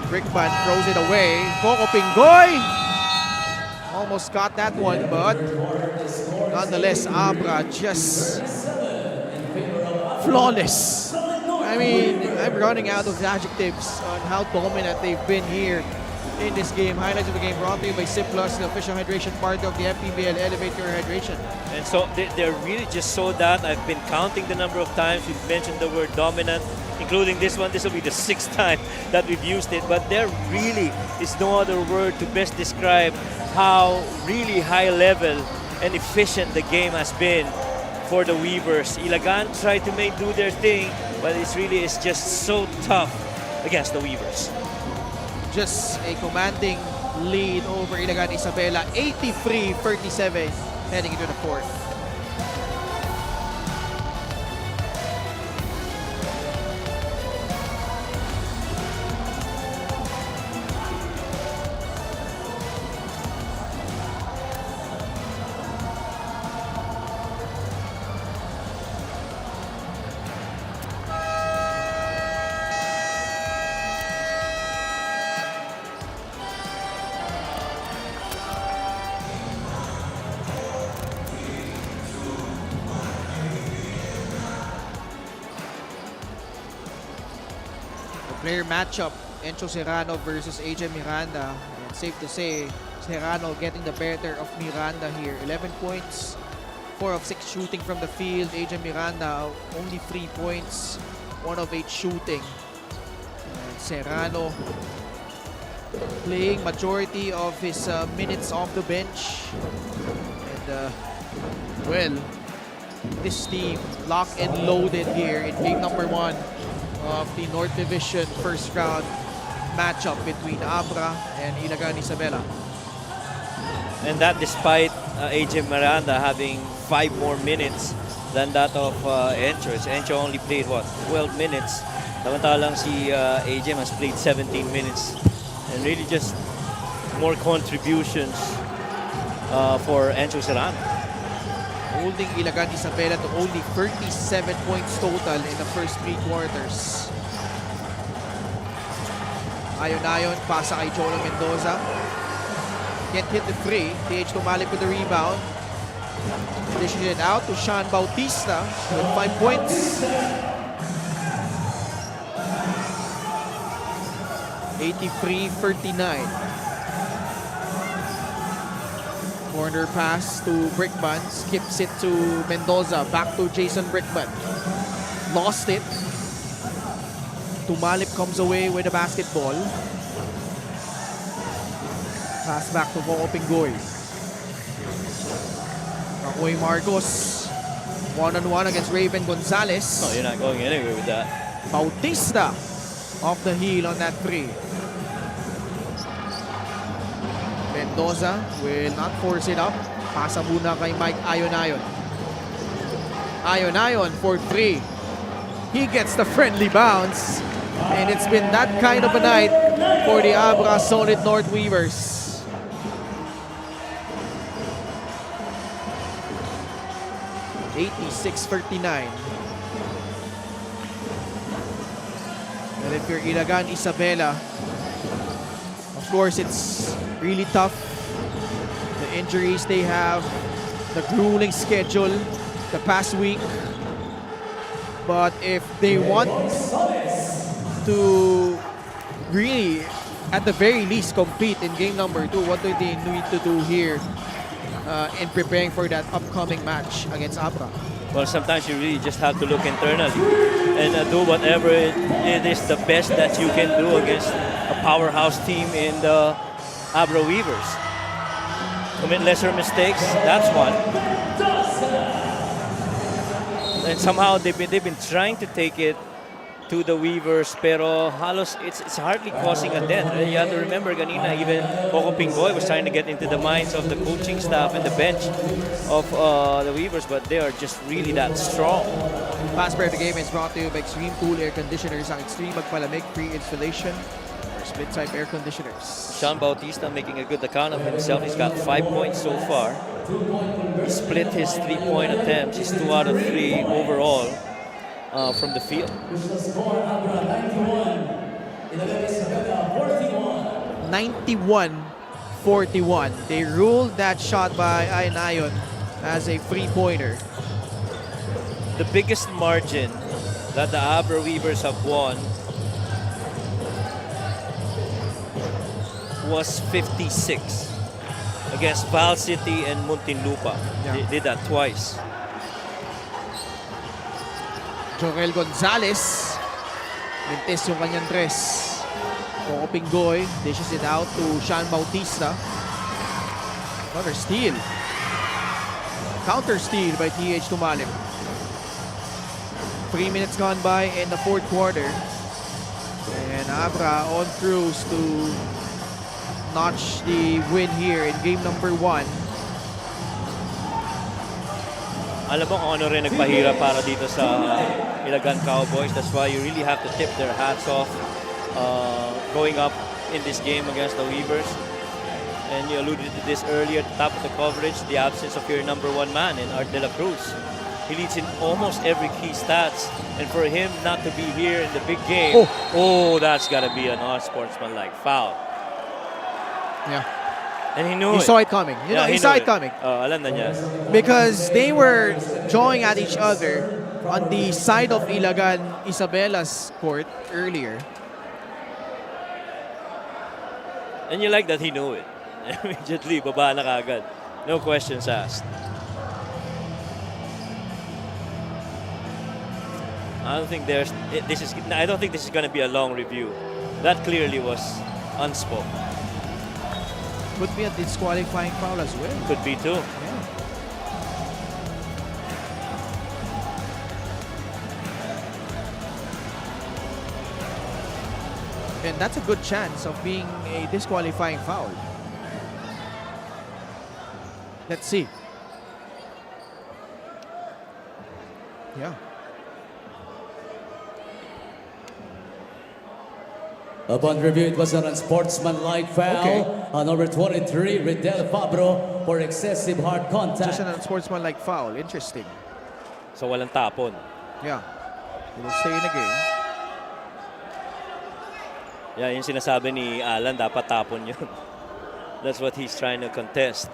Brickman throws it away. Coco Pingoy almost got that one, but nonetheless, Abra just flawless. I mean, I'm running out of adjectives on how dominant they've been here in this game. Highlights of the game brought to you by SIP Plus, the official hydration partner of the MPBL. Elevate your hydration. And so they're really just so that. I've been counting the number of times we've mentioned the word dominant, including this one. This will be the 6th time that we've used it. But there really is no other word to best describe how really high level and efficient the game has been for the Weavers. Ilagan tried to do their thing, but it's just so tough against the Weavers. Just a commanding lead over Ilagan Isabela, 83-37, heading into the fourth. Player matchup, Encho Serrano versus AJ Miranda. And safe to say, Serrano getting the better of Miranda here. 11 points, 4 of 6 shooting from the field. AJ Miranda, only 3 points, 1 of 8 shooting. And Serrano playing majority of his minutes off the bench. And, well, this team locked and loaded here in game number 1 of the North Division first round matchup between Abra and Ilagan Isabela. And that despite AJ Miranda having 5 more minutes than that of Encho. Encho only played, 12 minutes. Samantalang si AJ has played 17 minutes. And really just more contributions for Encho Serrano. Holding Ilagan Isabela to only 37 points total in the first 3 quarters. Ayon, pasa kay Cholo Mendoza. Can't hit the free. TH tumalip with the rebound. Dishes it out to Sean Bautista with 5 points. 83-39. Corner pass to Brickman, skips it to Mendoza, back to Jason Brickman. Lost it. Tumalip comes away with the basketball. Pass back to Coco Pingoy. Mahoy Marcos, one-on-one against Raven Gonzalez. No, you're not going anywhere with that. Bautista off the heel on that 3. Mendoza will not force it up. Pasa muna kay Mike Ayon. Ayon for 3. He gets the friendly bounce. And it's been that kind of a night for the Abra Solid North Weavers. 86-39. And if you're Ilagan Isabela, of course it's really tough. The injuries they have, the grueling schedule the past week. But if they want to really, at the very least, compete in game number 2, what do they need to do here in preparing for that upcoming match against Abra? Well, sometimes you really just have to look internally and do whatever it is the best that you can do against a powerhouse team in the Abra Weavers. Commit lesser mistakes, that's one. And somehow they've been trying to take it to the Weavers, pero halos it's hardly causing a dent. You have to remember, ganina, even Coco Pingboy was trying to get into the minds of the coaching staff and the bench of the Weavers, but they are just really that strong. Fast Break the Game is brought to you by Extreme Cool Air Conditioners, ang Extreme Magpalamig free installation or split-type air conditioners. Sean Bautista making a good account of himself. He's got 5 points so far. He split his 3-point attempts. He's 2 out of 3 overall from the field. 91-41. They ruled that shot by Ayon as a free-pointer. The biggest margin that the Abra Weavers have won was 56 against Val City and Muntinlupa. Yeah. They did that twice. Joel Gonzalez, mintis yung kanyang dress. Coco Pinggoy dishes it out to Sean Bautista. Another steal. Counter steal by TH Tumalip. 3 minutes gone by in the fourth quarter. And Abra on cruise to notch the win here in game number 1. Alam mo kung ano rin nagpahirap para dito sa Ilagan Cowboys. That's why you really have to tip their hats off going up in this game against the Weavers. And you alluded to this earlier at the top of the coverage, the absence of your number 1 man in Art De La Cruz. He leads in almost every key stats. And for him not to be here in the big game, that's got to be an unsportsmanlike foul. Yeah. And he knew He saw it coming. You know, he saw it coming. Alam na niya. Because they were jawing at each other on the side of Ilagan Isabela's court earlier. And you like that he knew it. Immediately, baba na kagad. No questions asked. I don't think this is going to be a long review. That clearly was unspoken. Could be a disqualifying foul as well. Could be too. Yeah. And that's a good chance of being a disqualifying foul. Let's see. Yeah. Upon review, it was an unsportsmanlike foul on number 23, Riddell Fabro, for excessive hard contact. Just an unsportsmanlike foul. Interesting. So walang tapon. Yeah. It will stay in the game. Yeah, yung sinasabi ni Alan, dapat tapon yun. That's what he's trying to contest.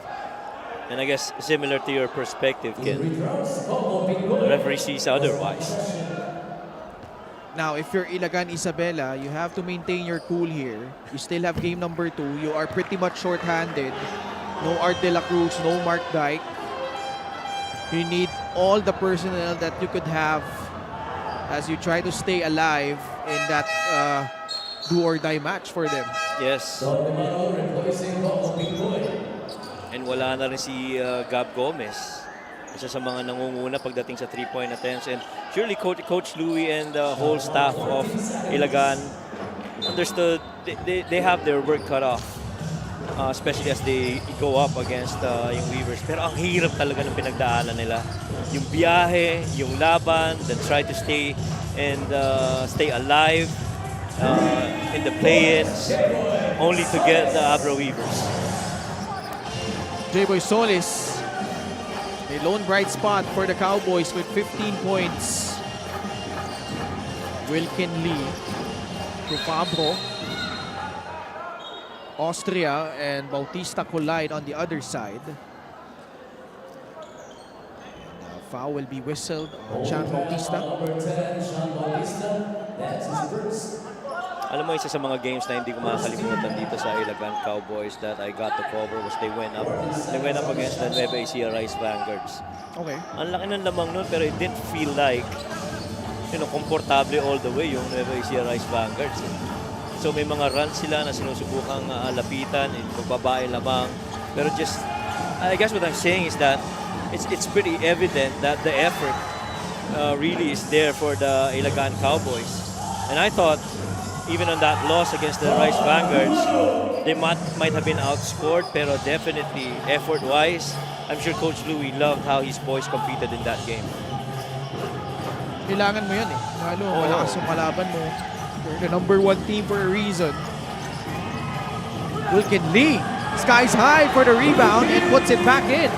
And I guess similar to your perspective, Ken, the referee sees otherwise. Now, if you're Ilagan Isabela, you have to maintain your cool here. You still have game number 2. You are pretty much short-handed. No Art De La Cruz, no Mark Dyke. You need all the personnel that you could have as you try to stay alive in that do-or-die match for them. Yes. And wala na rin si Gab Gomez. Isa sa mga nangunguna pagdating sa 3-point attempts. And surely Coach Louie and the whole staff of Ilagan understood they have their work cut off. Especially as they go up against yung Weavers. Pero ang hirap talaga ng pinagdaanan nila. Yung biyahe, yung laban, then try to stay and stay alive in the play-ins, only to get the Abra Weavers. J-Boy Solis A lone bright spot for the Cowboys with 15 points. Wilkin Lee to Fabro. Austria and Bautista collide on the other side. And foul will be whistled on Chan Bautista. Alam mo, isa sa mga games na hindi ko makakalimutan dito sa Ilagan Cowboys that I got to cover was they went up against the Nueva Ecija Rice Vanguards. Okay. Ang laki ng lamang nun, pero it didn't feel like, komportable all the way yung Nueva Ecija Rice Vanguards. So may mga runs sila na sinusubukang lapitan, magbabae lamang. Pero just, I guess what I'm saying is that it's pretty evident that the effort really is there for the Ilagan Cowboys. And I thought, even on that loss against the Rice Vanguards, they might have been outscored, pero definitely effort-wise, I'm sure Coach Louie loved how his boys competed in that game. Kailangan mo yan eh. Lalo, malakas yung kalaban mo. You're the number 1 team for a reason. Wilkin Lee skies high for the rebound and puts it back in.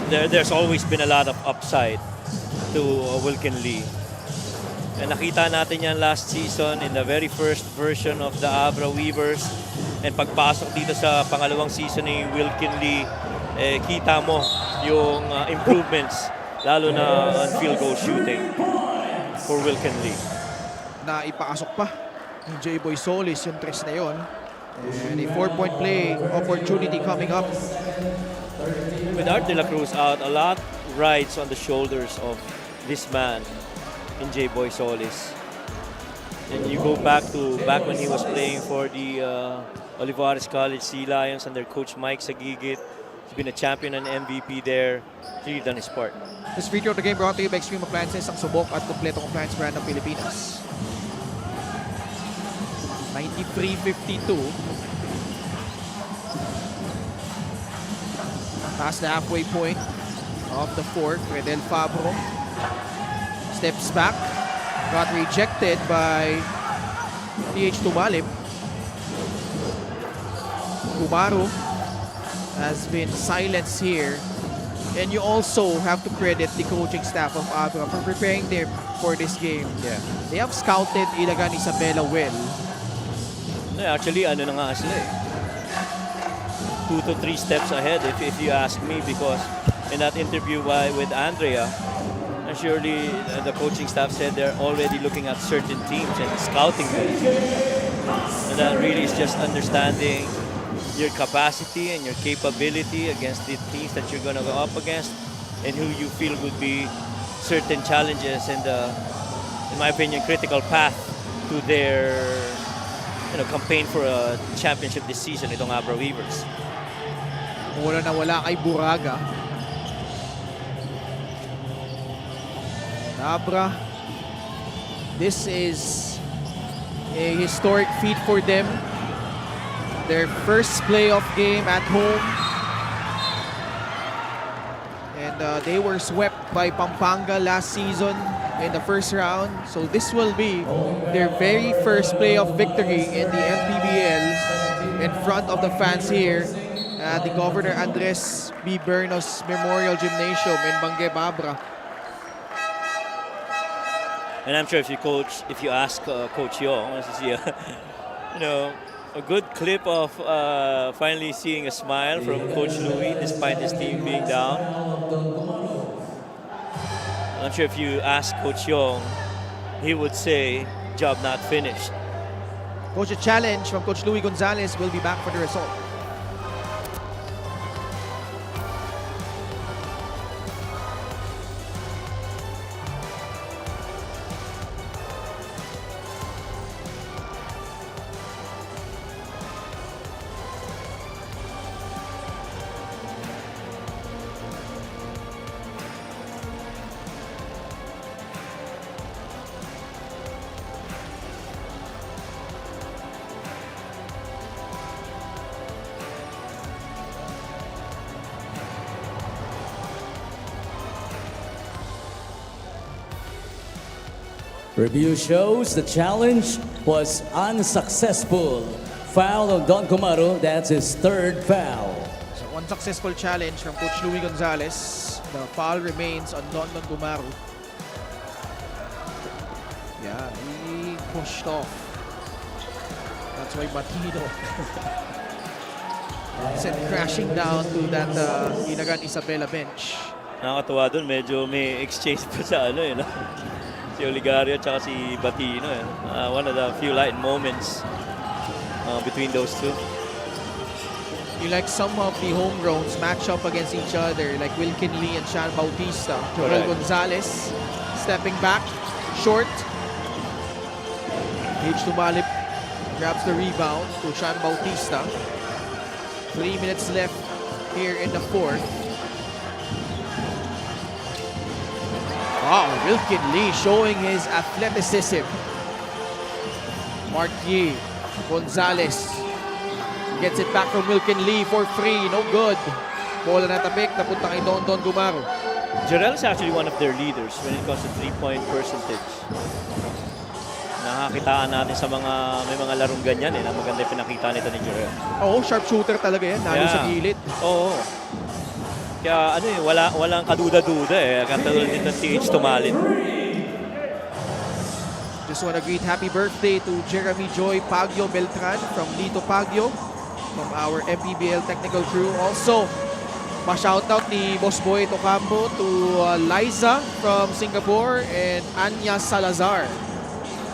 There's always been a lot of upside to Wilkin Lee. And nakita natin yan last season in the very first version of the Abra Weavers. And pagpasok dito sa pangalawang season ni Wilkin Lee, kita mo yung improvements, lalo na on field goal shooting for Wilkin Lee. Na ipakasok pa ni J-Boy Solis yung tres na yon. And a 4-point play opportunity coming up. With Art De La Cruz out, a lot rides on the shoulders of this man in J-Boy Solis. And you go back when he was playing for the Olivares College Sea Lions under Coach Mike Sagigit. He's been a champion and MVP there. He's really done his part. This video of the game brought to you by Extreme Appliances, ang subok at kompletong appliance brand ng Pilipinas. 93-52. Past the halfway point of the fourth, Redel Fabro steps back, got rejected by TH Tumalip. Umaru has been silenced here. And you also have to credit the coaching staff of Abra for preparing them for this game. Yeah. They have scouted Ilagan Isabela well. Actually, ano na nga sila eh. 2 to 3 steps ahead if you ask me, because in that interview with Andrea, surely the coaching staff said they're already looking at certain teams and scouting them. And that really is just understanding your capacity and your capability against the teams that you're going to go up against, and who you feel would be certain challenges and in my opinion, critical path to their campaign for a championship this season, itong Abra Weavers. Wala na wala kay Buraga. Abra, this is a historic feat for them. Their first playoff game at home. And they were swept by Pampanga last season in the first round. So this will be their very first playoff victory in the MPBL in front of the fans here at the Governor Andres B. Bernos Memorial Gymnasium in Bangue, Abra. And I'm sure if you ask Coach Yong, this is a good clip of finally seeing a smile from Coach Louie despite his team being down. I'm sure if you ask Coach Yong, he would say, job not finished. Coach, a challenge from Coach Louie Gonzalez will be back for the result. Review shows the challenge was unsuccessful. Foul on Don Kumaro, that's his third foul. So unsuccessful challenge from Coach Louie Gonzalez. The foul remains on London Gumaru. Yeah, he pushed off. That's why Batino sent crashing down to that Ilagan Isabela bench. Nakakatuwa dun, medyo may exchange pa sa ano no? Si Oligario at saka si Batino. One of the few light moments between those two. You like some of the homegrowns match up against each other, like Wilkin Lee and Sean Bautista. Joel Gonzalez stepping back, short. H. Tumalip grabs the rebound to Sean Bautista. 3 minutes left here in the fourth. Wow, Wilkin Lee showing his athleticism. Marquis Gonzalez gets it back from Wilkin Lee for free. No good. Bola na tabik. Napunta kay Don Gumaru. Jarrell is actually one of their leaders when it comes to three-point percentage. Nakakitaan natin sa may mga larong ganyan na maganda yung pinakita nito ni Jarrell. Oo, sharpshooter talaga yan. Lalo sa gilid. Oo. Kaya walang kaduda-duda katulad nito TH Tumalin. Just want to greet happy birthday to Jeremy Joy Pagyo Beltran from Lito Pagyo from our MPBL technical crew. Also, pa-shoutout ni Boss Boy Tocampo to Liza from Singapore and Anya Salazar.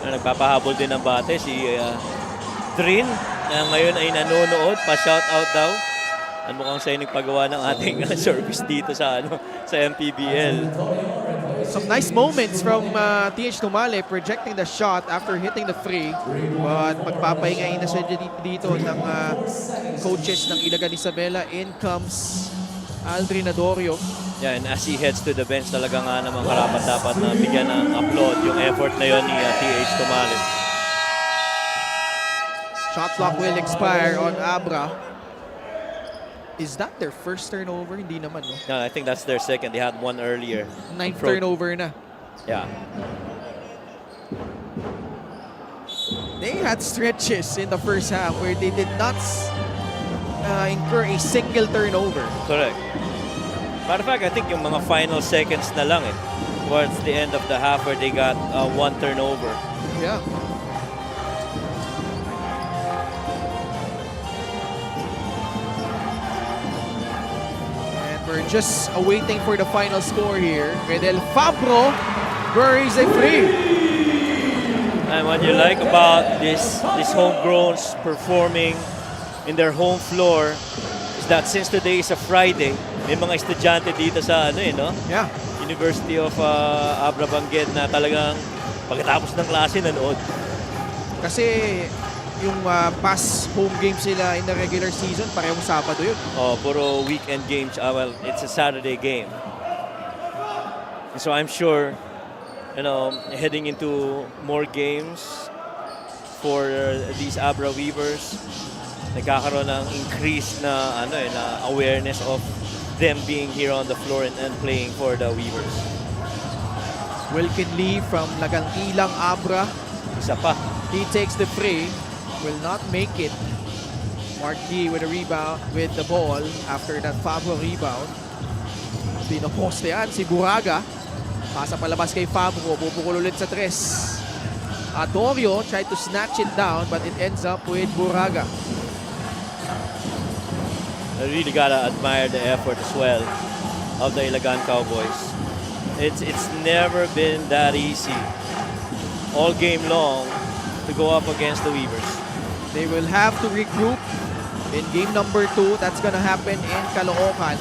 Nagpapahabol din ng bate si Trin na ngayon ay nanonood. Pa-shoutout daw. Ano mukhang siya yung nagpagawa ng ating service dito sa MPBL. Some nice moments from TH Tumale projecting the shot after hitting the free. But magpapahingayin na siya dito ng coaches ng Ilagan Isabela. In comes Aldrin Adorio. Yeah, and as he heads to the bench, talaga nga naman karapat-dapat na bigyan ng upload yung effort na yon ni TH Tumale. Shot clock will expire on Abra. Is that their first turnover? Hindi naman, no? No, I think that's their second. They had one earlier. Ninth turnover na. Yeah. They had stretches in the first half where they did not incur a single turnover. Correct. Matter of fact, I think yung mga final seconds na lang towards the end of the half where they got one turnover. Yeah. We're just awaiting for the final score here. Redel Fabro buries a free. And what you like about these homegrowns performing in their home floor is that since today is a Friday, may mga estudyante dito sa Yeah. University of Abra Bangued na talagang pagkatapos ng klase nanood. Kasi yung past home games sila in the regular season, parehong Sabado yun. Oh, puro weekend games. Well, it's a Saturday game. And so I'm sure, heading into more games for these Abra Weavers, nagkakaroon ng increase na awareness of them being here on the floor and playing for the Weavers. Wilkin Lee from Lagantilang Abra. Isa pa. He takes the free. Will not make it. Marquis with a rebound with the ball after that Fabro rebound. Pinopostean si Buraga. Pasa palabas kay Fabro. Bubukol ulit sa tres. Adorio tried to snatch it down but it ends up with Buraga. I really gotta admire the effort as well of the Ilagan Cowboys. It's never been that easy all game long to go up against the Weavers. They will have to regroup in game number 2. That's gonna happen in Caloocan.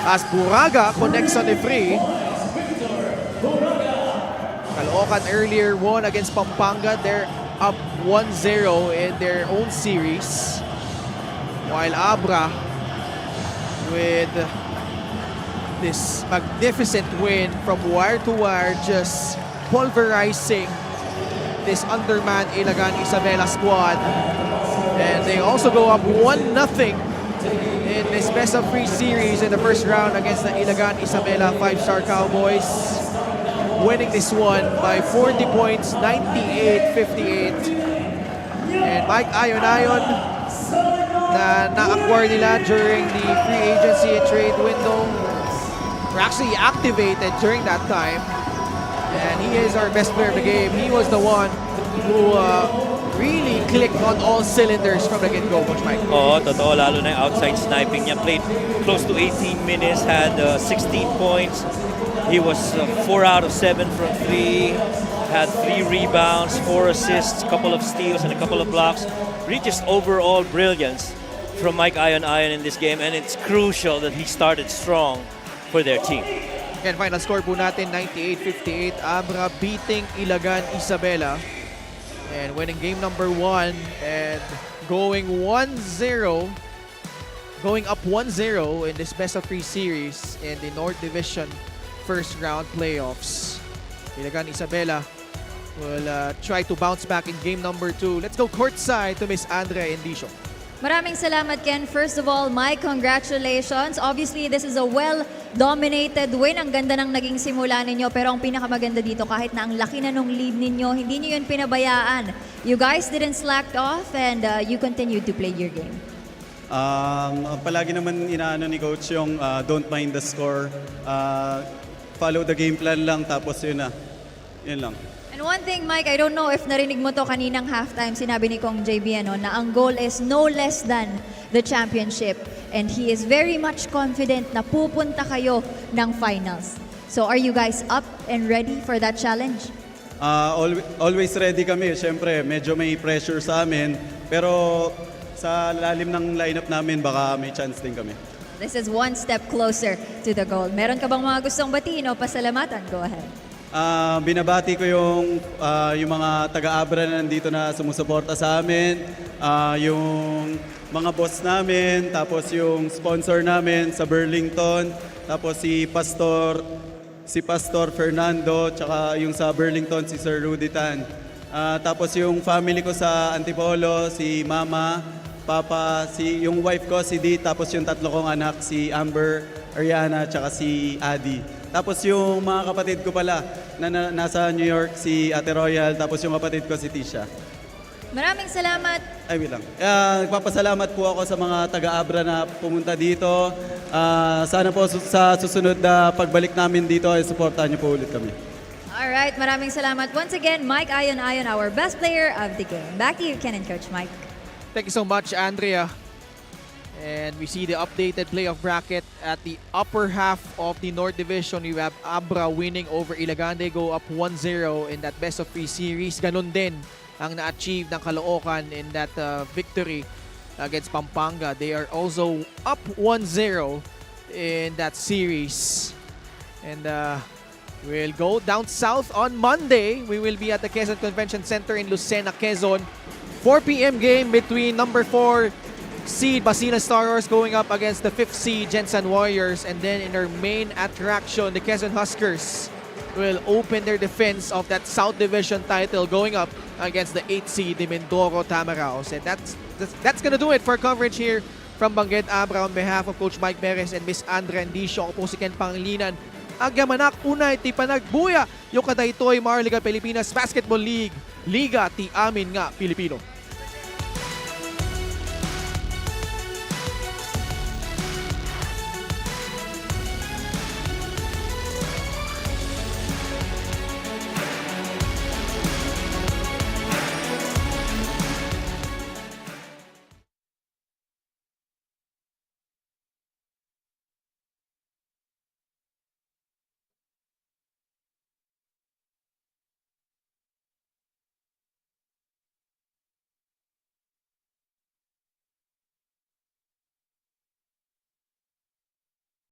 As Buraga connects on the free. Caloocan earlier won against Pampanga. They're up 1-0 in their own series. While Abra with this magnificent win from wire to wire, just pulverizing this undermanned Ilagan Isabela squad. And they also go up 1-0 in this best of 3 series in the first round against the Ilagan Isabela 5-star Cowboys. Winning this one by 40 points, 98-58. And Mike Ayon na na-acquire nila during the free agency and trade window were actually activated during that time. And he is our best player of the game. He was the one who really clicked on all cylinders from the get-go, Coach Mike. Oo, totoo. Lalo na yung outside sniping niya. Played close to 18 minutes, had 16 points. He was 4 out of 7 from 3, had 3 rebounds, 4 assists, a couple of steals, and a couple of blocks. Really just overall brilliance from Mike Ayon in this game, and it's crucial that he started strong for their team. And final score po natin, 98-58. Abra beating Ilagan Isabela and winning game number 1 and going 1-0, going up 1-0 in this best of 3 series in the North Division first round playoffs. Ilagan Isabela will try to bounce back in game number 2. Let's go courtside to Miss Andrea Indisio. Maraming salamat, Ken. First of all, Mike, congratulations. Obviously, this is a well-dominated win. Ang ganda ng naging simula ninyo. Pero ang pinakamaganda dito, kahit na ang laki na nung lead ninyo, hindi nyo yun pinabayaan. You guys didn't slack off and you continued to play your game. Palagi naman inaano ni Coach yung don't mind the score. Follow the game plan lang, tapos yun na. Yun lang. And one thing, Mike, I don't know if narinig mo to kaninang halftime, sinabi ni Kong JB na ang goal is no less than the championship. And he is very much confident na pupunta kayo ng finals. So are you guys up and ready for that challenge? Always ready kami. Siyempre, medyo may pressure sa amin. Pero sa lalim ng lineup namin, baka may chance din kami. This is one step closer to the goal. Meron ka bang mga gustong batiin o pasalamatan? Go ahead. Binabati ko yung mga taga-Abra na nandito na sumusuporta sa amin, yung mga boss namin, tapos yung sponsor namin sa Burlington, tapos si Pastor Fernando, tsaka yung sa Burlington si Sir Rudy Tan. Tapos yung family ko sa Antipolo, si Mama, Papa, yung wife ko si Dee, tapos yung 3 kong anak, si Amber, Ariana, tsaka si Adi. Tapos yung mga kapatid ko pala na nasa New York, si Ate Royal, tapos yung kapatid ko si Tisha. Maraming salamat. Ay, wait lang. Nagpapasalamat po ako sa mga taga-Abra na pumunta dito. Sana po sa susunod na pagbalik namin dito ay suportahan niyo po ulit kami. Alright, maraming salamat. Once again, Mike Ayon, our best player of the game. Back to you, Ken and Coach Mike. Thank you so much, Andrea. And we see the updated playoff bracket at the upper half of the North Division. We have Abra winning over Ilagan. They go up 1-0 in that best of 3 series. Ganon din ang na-achieve ng Caloocan in that victory against Pampanga. They are also up 1-0 in that series. And we'll go down south on Monday. We will be at the Quezon Convention Center in Lucena, Quezon. 4 p.m. game between number 4 seed Basilan Star Wars going up against the 5th seed Jensen Warriors, and then in their main attraction, the Quezon Huskers will open their defense of that South Division title going up against the 8th seed the Mindoro Tamaraos. And that's gonna do it for coverage here from Bangged Abra on behalf of Coach Mike Perez and Miss Andrea Indisio. Ako po si Ken Pangilinan. Agyamanak, unay ti panagbuya yung kadaytoy Marliga Pilipinas Basketball League. Liga ti amin nga Pilipino.